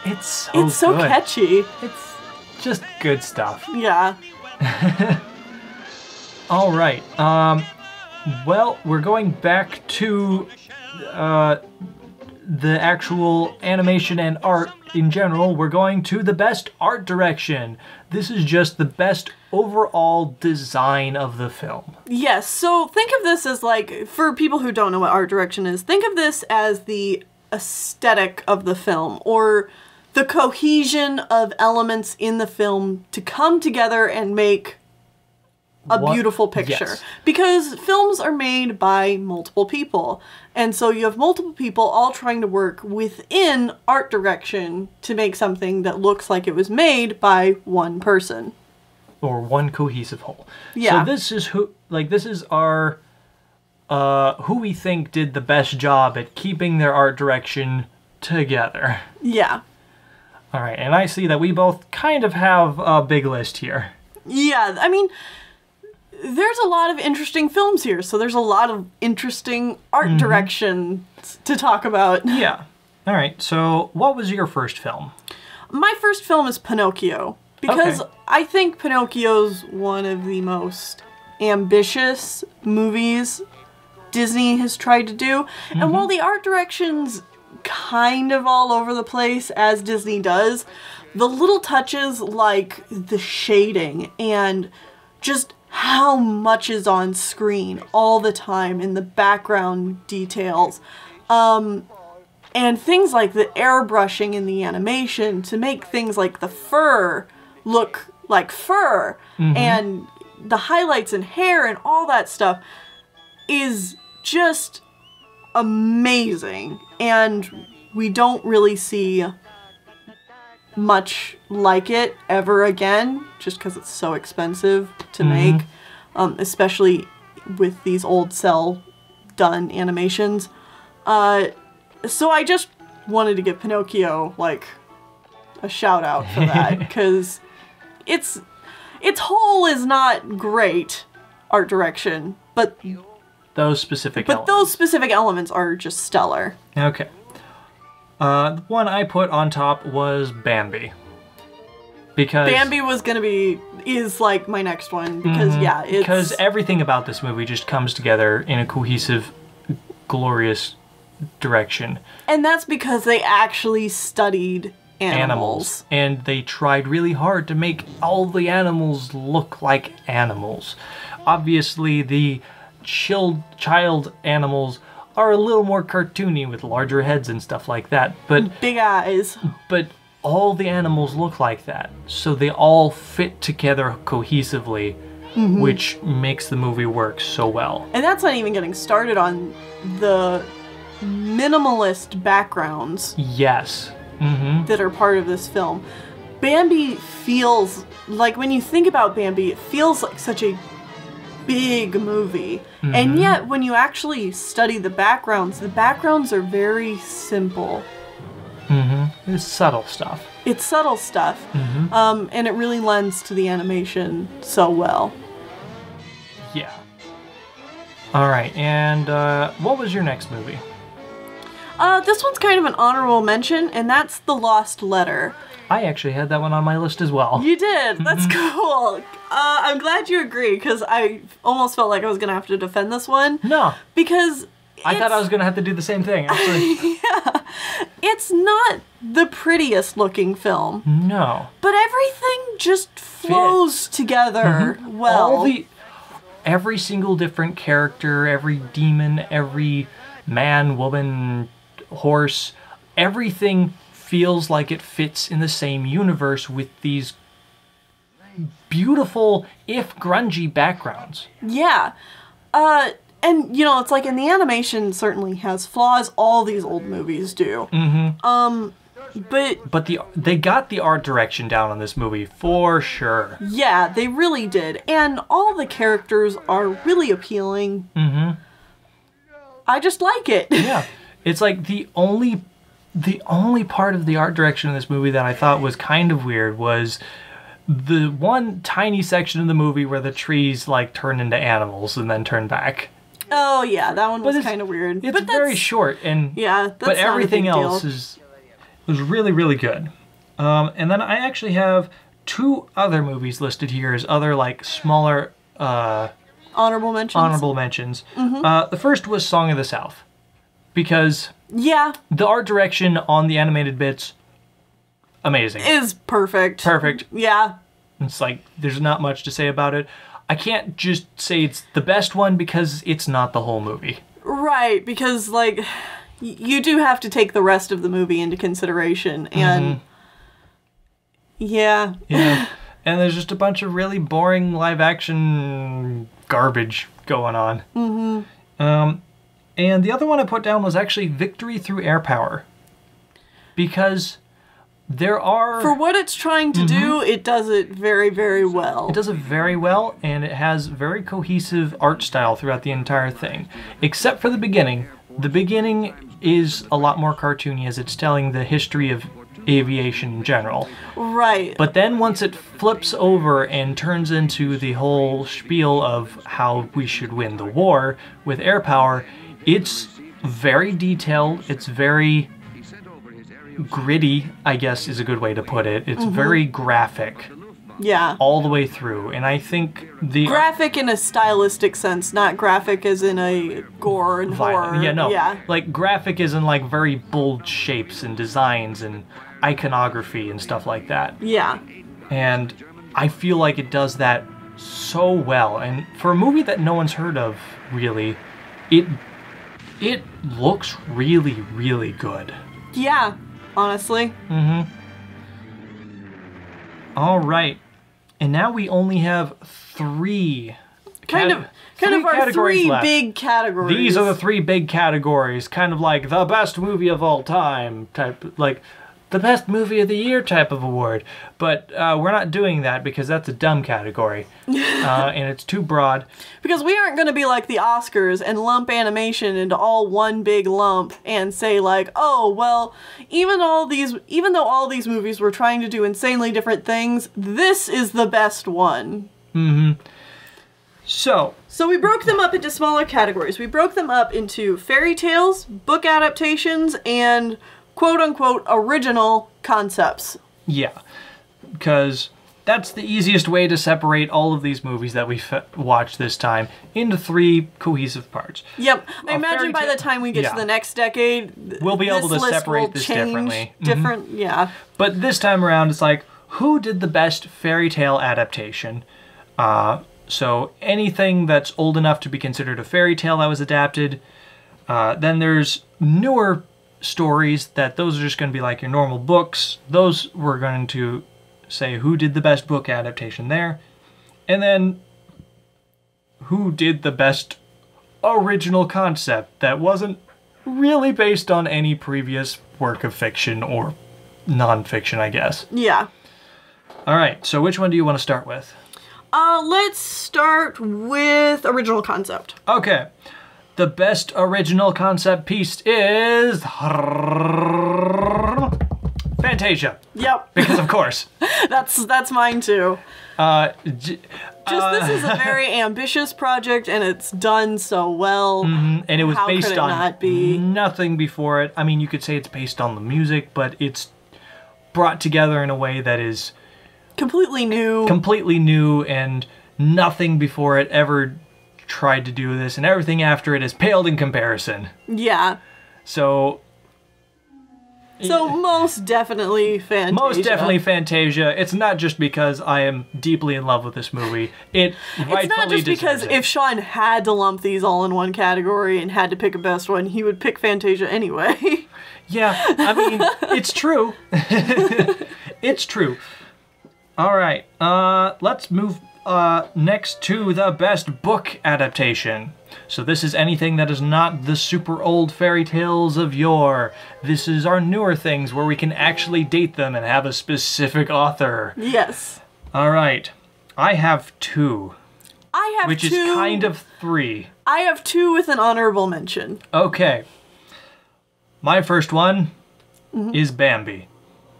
it's so good. Catchy. It's just good stuff. Yeah. All right. Well, we're going back to the actual animation and art in general. We're going to the best art direction. This is just the best overall design of the film. Yes, so think of this as like, for people who don't know what art direction is, think of this as the aesthetic of the film, or the cohesion of elements in the film to come together and make a beautiful picture. Yes. Because films are made by multiple people. And so you have multiple people all trying to work within art direction to make something that looks like it was made by one person. Or one cohesive whole. Yeah. So this is our who we think did the best job at keeping their art direction together. Yeah. All right, and I see that we both kind of have a big list here. Yeah, I mean, there's a lot of interesting films here, so there's a lot of interesting art directions to talk about. Yeah. All right, so what was your first film? My first film is Pinocchio, because Okay. I think Pinocchio's one of the most ambitious movies Disney has tried to do. And while the art direction's kind of all over the place, as Disney does, the little touches like the shading and just how much is on screen all the time in the background details, and things like the airbrushing in the animation to make things like the fur look like fur, and the highlights and hair and all that stuff is just amazing. And we don't really see much like it ever again, just because it's so expensive to make, especially with these old cell done animations. So I just wanted to give Pinocchio like a shout out for that, because its whole is not great art direction, but those specific elements are just stellar. Okay. The one I put on top was Bambi. Because Bambi is like my next one, because because everything about this movie just comes together in a cohesive, glorious direction. And that's because they actually studied animals. And they tried really hard to make all the animals look like animals. Obviously, the child animals are a little more cartoony with larger heads and stuff like that, but big eyes. But all the animals look like that, so they all fit together cohesively, which makes the movie work so well. And that's not even getting started on the minimalist backgrounds. Yes. That are part of this film. Bambi feels like, when you think about Bambi, it feels like such a big movie. And yet, when you actually study the backgrounds are very simple. It's subtle stuff. It's subtle stuff. And it really lends to the animation so well. Yeah. Alright, and what was your next movie? This one's kind of an honorable mention, and that's The Lost Letter. I actually had that one on my list as well. You did? That's cool. I'm glad you agree, because I almost felt like I was going to have to defend this one. No. Because I thought I was going to have to do the same thing, actually. Yeah. It's not the prettiest looking film. No. But everything just flows together well. Every single different character, every demon, every man, woman, horse, everything feels like it fits in the same universe with these beautiful, if grungy, backgrounds. Yeah. And, it's like, and the animation certainly has flaws. All these old movies do. But they got the art direction down on this movie for sure. Yeah, they really did. And all the characters are really appealing. Mm-hmm. I just like it. Yeah. It's like the only part of the art direction in this movie that I thought was kind of weird was the one tiny section of the movie where the trees like turn into animals and then turn back. Oh yeah, that one was kind of weird. It's very short, and yeah, but everything else was really, really good. And then I actually have 2 other movies listed here as other like smaller honorable mentions. Mm-hmm. The first was Song of the South, because the art direction on the animated bits, amazing. Is perfect. Perfect. Yeah. It's like there's not much to say about it. I can't just say it's the best one because it's not the whole movie. Right, because, like, you do have to take the rest of the movie into consideration, and... Yeah. Yeah. And there's just a bunch of really boring live-action garbage going on. Mm-hmm. And the other one I put down was actually Victory Through Airpower. Because... there are... For what it's trying to do, it does it very, very well. It does it very well, and it has very cohesive art style throughout the entire thing. Except for the beginning. The beginning is a lot more cartoony as it's telling the history of aviation in general. Right. But then once it flips over and turns into the whole spiel of how we should win the war with Airpower, it's very detailed, it's very... gritty, I guess is a good way to put it. It's very graphic. Yeah. All the way through. And I think the... graphic in a stylistic sense, not graphic as in a gore and horror. Yeah, no. Yeah. Like, graphic is in, like, very bold shapes and designs and iconography and stuff like that. Yeah. And I feel like it does that so well. And for a movie that no one's heard of, really, it looks really, really good. Yeah. Honestly. Mm-hmm. All right. And now we only have 3 kind of our 3 left. Big categories. These are the 3 big categories, kind of like the best movie of all time type, like the best movie of the year type of award. But we're not doing that because that's a dumb category. And it's too broad. Because we aren't going to be like the Oscars and lump animation into all one big lump and say like, oh, well, even though all these movies were trying to do insanely different things, this is the best one. Mm-hmm. So we broke them up into smaller categories. We broke them up into fairy tales, book adaptations, and quote-unquote original concepts. Yeah, because that's the easiest way to separate all of these movies that we've watched this time into 3 cohesive parts. Yep, I imagine by the time we get to the next decade, we'll be able to separate this differently. Yeah. But this time around, it's like, who did the best fairy tale adaptation? So anything that's old enough to be considered a fairy tale that was adapted. Then there's newer stories that those are just going to be like your normal books. Those we're going to say who did the best book adaptation there. And then who did the best original concept that wasn't really based on any previous work of fiction or non-fiction, I guess. Yeah. All right, so which one do you want to start with? Let's start with original concept. Okay. The best original concept piece is Fantasia. Yep. Because of course. That's mine too. This is a very ambitious project and it's done so well. Mm-hmm. And it was How based could it on not be? Nothing before it. I mean, you could say it's based on the music, but it's brought together in a way that is completely new and nothing before it ever tried to do this, and everything after it has paled in comparison. Yeah. So most definitely Fantasia. Most definitely Fantasia. It's not just because I am deeply in love with this movie. It's not just because if Sean had to lump these all in one category and had to pick a best one, he would pick Fantasia anyway. Yeah, I mean, it's true. It's true. All right, let's move next to the best book adaptation. So this is anything that is not the super old fairy tales of yore. This is our newer things where we can actually date them and have a specific author. Yes. All right, I have 2. I have which 2. Which is kind of 3. I have 2 with an honorable mention. Okay. My first one is Bambi.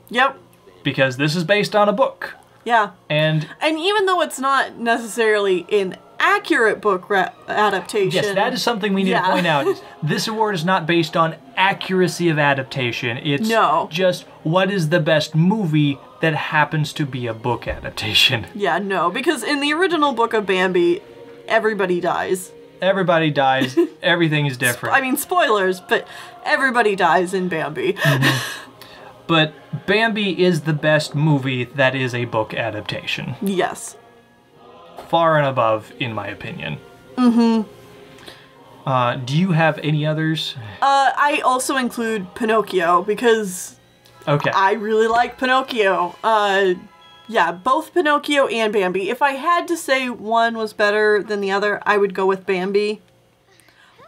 Yep. Because this is based on a book. Yeah. And even though it's not necessarily an accurate book adaptation. Yes, that is something we need to point out. This award is not based on accuracy of adaptation. It's just what is the best movie that happens to be a book adaptation. Yeah, no, because in the original book of Bambi, everybody dies. Everybody dies. Everything is different. I mean, spoilers, but everybody dies in Bambi. But Bambi is the best movie that is a book adaptation. Yes. Far and above, in my opinion. Do you have any others? I also include Pinocchio because I really like Pinocchio. Yeah, both Pinocchio and Bambi. If I had to say one was better than the other, I would go with Bambi.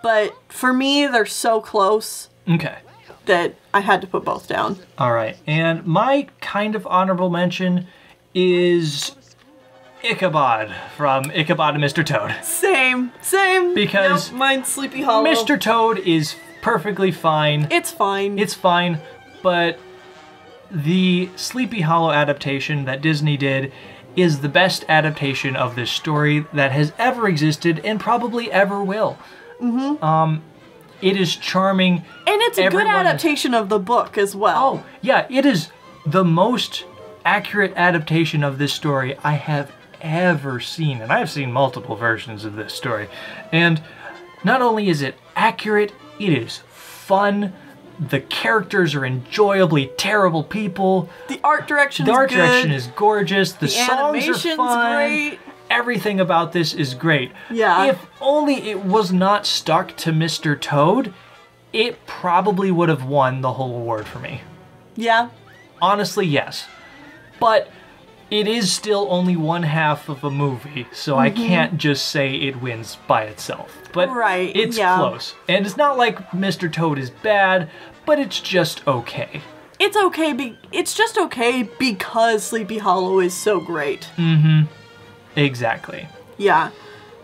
But for me, they're so close. Okay. That I had to put both down. All right. And my kind of honorable mention is Ichabod from Ichabod and Mr. Toad. Same. Because mine's Sleepy Hollow. Mr. Toad is perfectly fine. It's fine. It's fine, but the Sleepy Hollow adaptation that Disney did is the best adaptation of this story that has ever existed and probably ever will. It is charming. And it's a good adaptation of the book as well. Oh, yeah, it is the most accurate adaptation of this story I have ever seen. And I have seen multiple versions of this story. And not only is it accurate, it is fun. The characters are enjoyably terrible people. The art direction is gorgeous. The songs are fun. Great. Everything about this is great. Yeah. If only it was not stuck to Mr. Toad, it probably would have won the whole award for me. Yeah. Honestly, yes. But it is still only one half of a movie, so I can't just say it wins by itself. But it's close. And it's not like Mr. Toad is bad, but it's just okay. It's okay. It's just okay because Sleepy Hollow is so great. Exactly. Yeah.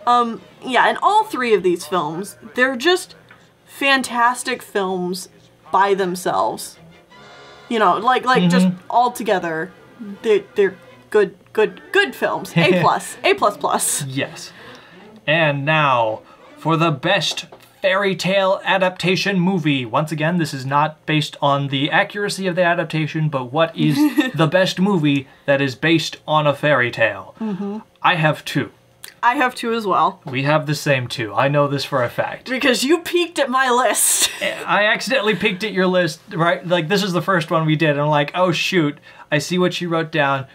Yeah, and all 3 of these films, they're just fantastic films by themselves. You know, like just all together, they're good films. A+, A++. Yes. And now for the best fairy tale adaptation movie. Once again, this is not based on the accuracy of the adaptation, but what is the best movie that is based on a fairy tale. I have 2. I have 2 as well. We have the same 2. I know this for a fact. Because you peeked at my list. I accidentally peeked at your list, right? Like, this is the first one we did, and I'm like, oh shoot, I see what you wrote down.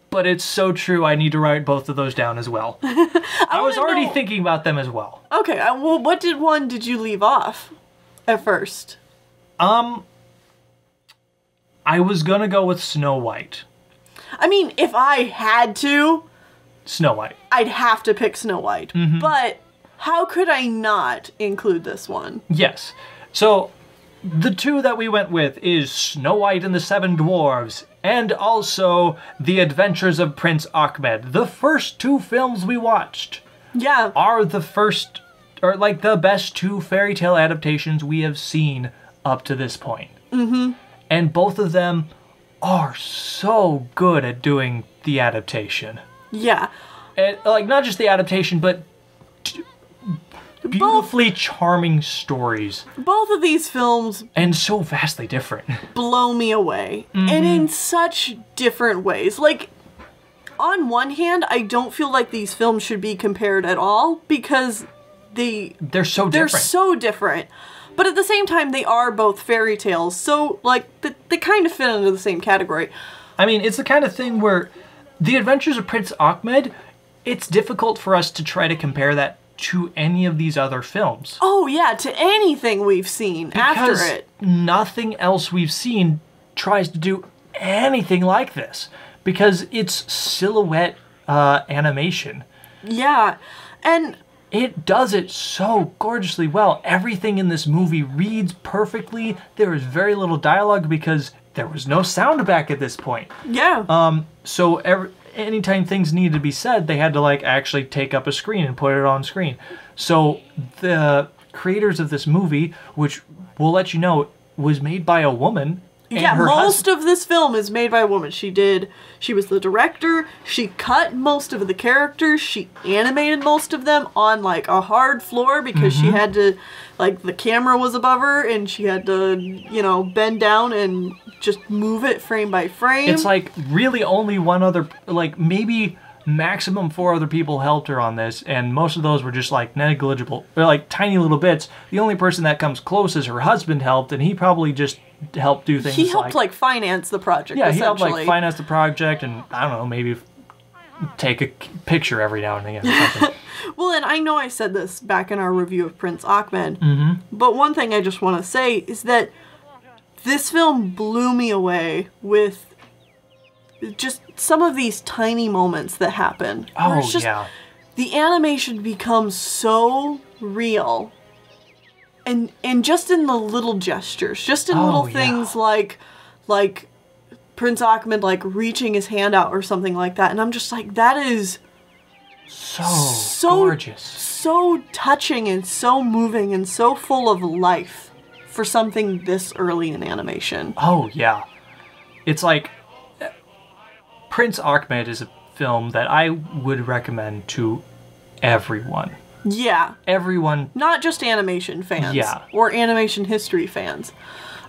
But it's so true, I need to write both of those down as well. I was already thinking about them as well. Okay, well, what one did you leave off at first? I was gonna go with Snow White. I mean, if I had to... Snow White. I'd have to pick Snow White. But how could I not include this one? Yes. So, the 2 that we went with is Snow White and the 7 Dwarves, and also The Adventures of Prince Achmed. The first 2 films we watched are the first, or like the best 2 fairy tale adaptations we have seen up to this point. And both of them are so good at doing the adaptation. Yeah. And, like, not just the adaptation, but beautifully charming stories. Both of these films... And so vastly different. ...blow me away. And in such different ways. Like, on one hand, I don't feel like these films should be compared at all, because they're so different. They're so different. But at the same time, they are both fairy tales, so, like, they kind of fit into the same category. I mean, it's the kind of thing where The Adventures of Prince Achmed, it's difficult for us to try to compare that to any of these other films. Oh yeah, to anything we've seen after it. Nothing else we've seen tries to do anything like this. because it's silhouette animation. Yeah, and it does it so gorgeously well. Everything in this movie reads perfectly. There is very little dialogue because there was no sound back at this point. Yeah. So anytime things needed to be said, they had to like actually take up a screen and put it on screen. So the creators of this movie, which we'll let you know, was made by a woman. Yeah, most of this film is made by a woman. She was the director, she cut most of the characters, she animated most of them on like a hard floor because she had to, like the camera was above her and she had to, you know, bend down and just move it frame by frame. It's like really only one other, like maybe maximum 4 other people helped her on this, and most of those were just like negligible. They're like tiny little bits. The only person that comes close is her husband helped, and he probably just helped do things. He helped like finance the project. Yeah, he helped like finance the project, and I don't know, maybe take a picture every now and again or something. Well, and I know I said this back in our review of Prince Achmed, but one thing I just want to say is that this film blew me away with just some of these tiny moments that happen. Oh, just, yeah. The animation becomes so real. And just in the little gestures, just in little things like Prince Achmed like reaching his hand out or something like that. And I'm just like, that is so gorgeous. So touching and so moving and so full of life for something this early in animation. Oh, yeah. It's like Prince Achmed is a film that I would recommend to everyone. Yeah. Everyone. Not just animation fans. Yeah. Or animation history fans.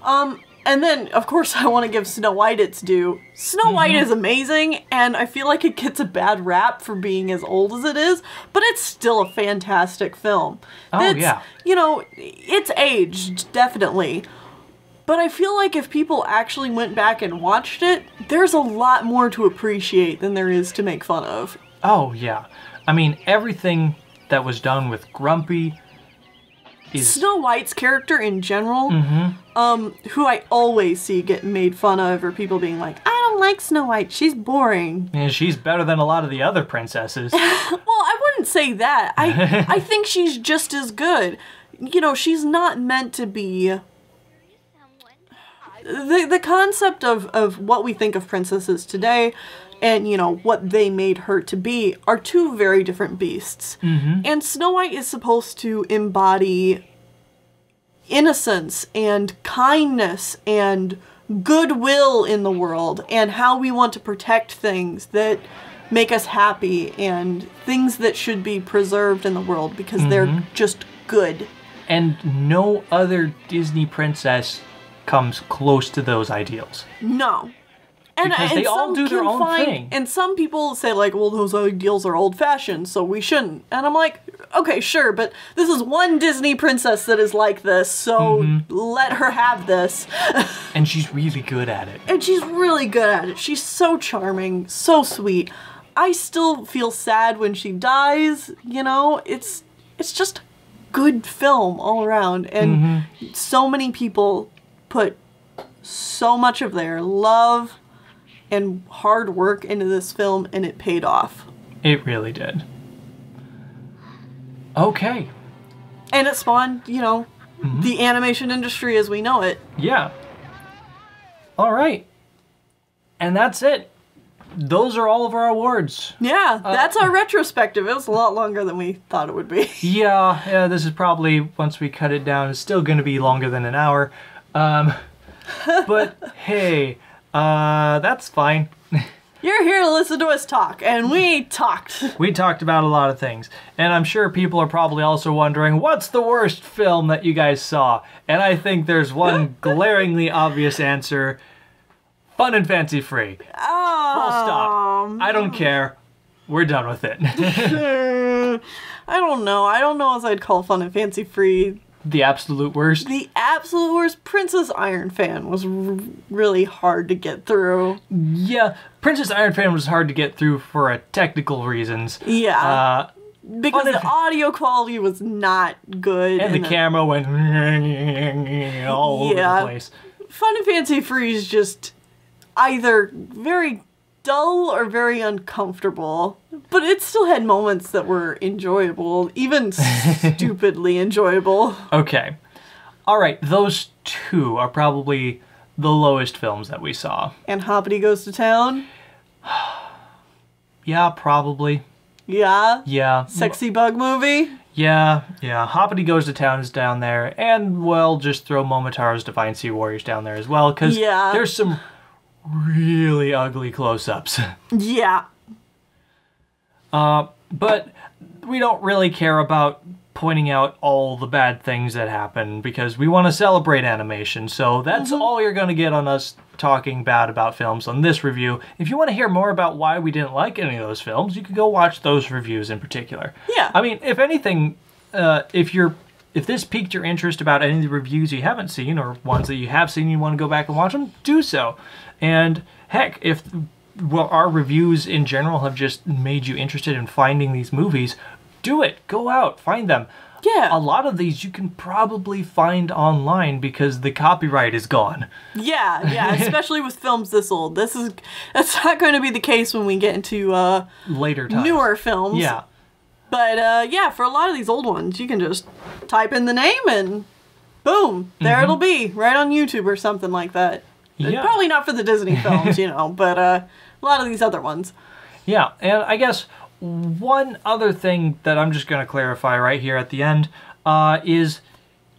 And then, of course, I want to give Snow White its due. Snow White is amazing, and I feel like it gets a bad rap for being as old as it is, but it's still a fantastic film. Yeah. You know, it's aged, definitely. But I feel like if people actually went back and watched it, there's a lot more to appreciate than there is to make fun of. Oh, yeah. I mean, everything that was done with Grumpy is... Snow White's character in general, who I always see get made fun of, or people being like, I don't like Snow White, she's boring. And she's better than a lot of the other princesses. Well, I wouldn't say that. I think she's just as good. You know, she's not meant to be... The concept of what we think of princesses today and, you know, what they made her to be are two very different beasts. And Snow White is supposed to embody innocence and kindness and goodwill in the world and how we want to protect things that make us happy and things that should be preserved in the world because they're just good. And no other Disney princess comes close to those ideals. No. Because they all do their own thing. And some people say, like, well, those ideals are old-fashioned, so we shouldn't. And I'm like, okay, sure, but this is one Disney princess that is like this, so let her have this. And she's really good at it. And she's really good at it. She's so charming, so sweet. I still feel sad when she dies, you know? It's just a good film all around. And so many people put so much of their love and hard work into this film, and it paid off. It really did. Okay. And it spawned, you know, the animation industry as we know it. Yeah. All right. And that's it. Those are all of our awards. Yeah, that's our retrospective. It was a lot longer than we thought it would be. Yeah, this is probably, once we cut it down, it's still going to be longer than an hour. But hey, that's fine. You're here to listen to us talk, and we talked. We talked about a lot of things, and I'm sure people are probably also wondering, what's the worst film that you guys saw? And I think there's one glaringly obvious answer. Fun and Fancy Free. Full stop. I don't care. We're done with it. I don't know. I don't know if I'd call Fun and Fancy Free the absolute worst. The absolute worst. Princess Iron Fan was really hard to get through. Yeah, Princess Iron Fan was hard to get through for technical reasons. Yeah. Because the audio quality was not good. And the camera went all over the place. Fun and Fancy Free is just either very dull or very uncomfortable, but it still had moments that were enjoyable, even stupidly enjoyable. Okay. All right, those two are probably the lowest films that we saw. And Hoppity Goes to Town? Yeah, probably. Yeah? Yeah. Sexy bug movie? Yeah. Hoppity Goes to Town is down there, and, well, just throw Momotaro's Divine Sea Warriors down there as well, because there's some really ugly close-ups. Yeah. But we don't really care about pointing out all the bad things that happen, because we want to celebrate animation, so that's all you're going to get on us talking bad about films on this review. If you want to hear more about why we didn't like any of those films, you can go watch those reviews in particular. Yeah. I mean, if anything, if this piqued your interest about any of the reviews you haven't seen, or ones that you have seen and you want to go back and watch them, do so. And heck, if our reviews in general have just made you interested in finding these movies, do it. Go out, find them. Yeah. A lot of these you can probably find online because the copyright is gone. Yeah, especially with films this old. That's not going to be the case when we get into later times. Newer films. Yeah. But yeah, for a lot of these old ones, you can just type in the name and boom, there it'll be, right on YouTube or something like that. Yeah. Probably not for the Disney films, but a lot of these other ones. Yeah, and I guess one other thing that I'm just going to clarify right here at the end is,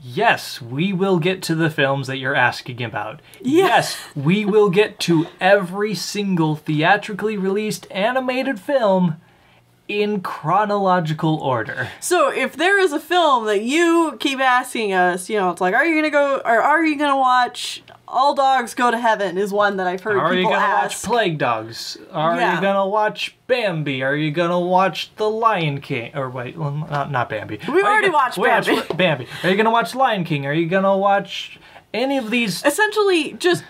yes, we will get to the films that you're asking about. Yeah. Yes, we will get to every single theatrically released animated film in chronological order. So if there is a film that you keep asking us, it's like, are you going to watch All Dogs Go to Heaven is one that I've heard people ask. Are you going to watch Plague Dogs? Are you going to watch Bambi? Are you going to watch The Lion King? Or wait, well, not Bambi. We've already watched Bambi. Bambi. Are you going to watch Lion King? Are you going to watch any of these? Essentially, just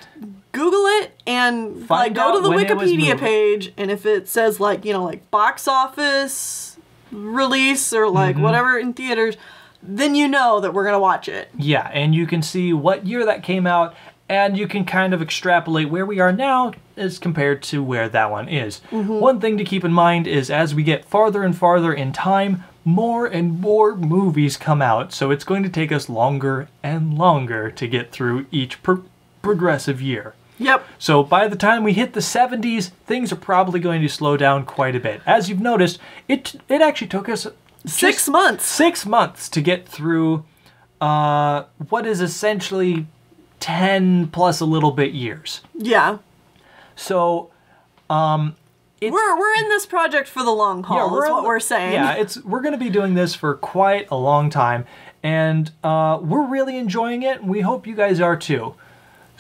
Google it and go to the Wikipedia page, and if it says like box office release or whatever in theaters, then you know that we're going to watch it. Yeah, and you can see what year that came out, and you can kind of extrapolate where we are now as compared to where that one is. One thing to keep in mind is as we get farther and farther in time, more and more movies come out, so it's going to take us longer and longer to get through each progressive year. Yep. So by the time we hit the 70s, things are probably going to slow down quite a bit. As you've noticed, it actually took us 6 months. 6 months to get through what is essentially 10 plus a little bit years. Yeah. So we're in this project for the long haul, is what we're saying. Yeah, we're going to be doing this for quite a long time, and we're really enjoying it, and we hope you guys are too.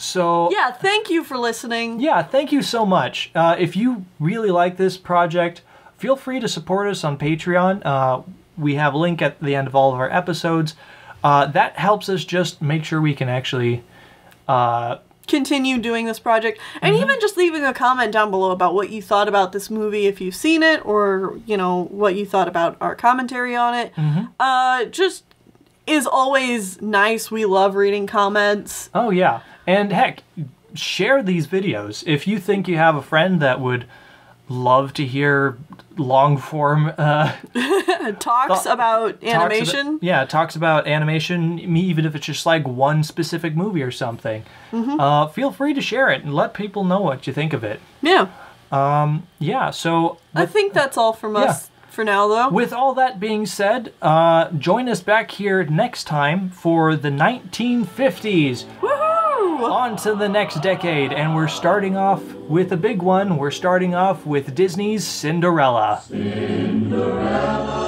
So yeah, thank you for listening. Yeah, thank you so much. If you really like this project, feel free to support us on Patreon. We have a link at the end of all of our episodes. That helps us just make sure we can actually continue doing this project, and even just leaving a comment down below about what you thought about this movie if you've seen it, or what you thought about our commentary on it. Just is always nice. We love reading comments. Oh yeah, and heck, share these videos if you think you have a friend that would love to hear long form talks about animation. Talks about animation, even if it's just like one specific movie or something. Feel free to share it and let people know what you think of it. Yeah. So I think that's all from us for now, though. With all that being said, join us back here next time for the 1950s. Woohoo! On to the next decade, and we're starting off with a big one. We're starting off with Disney's Cinderella. Cinderella.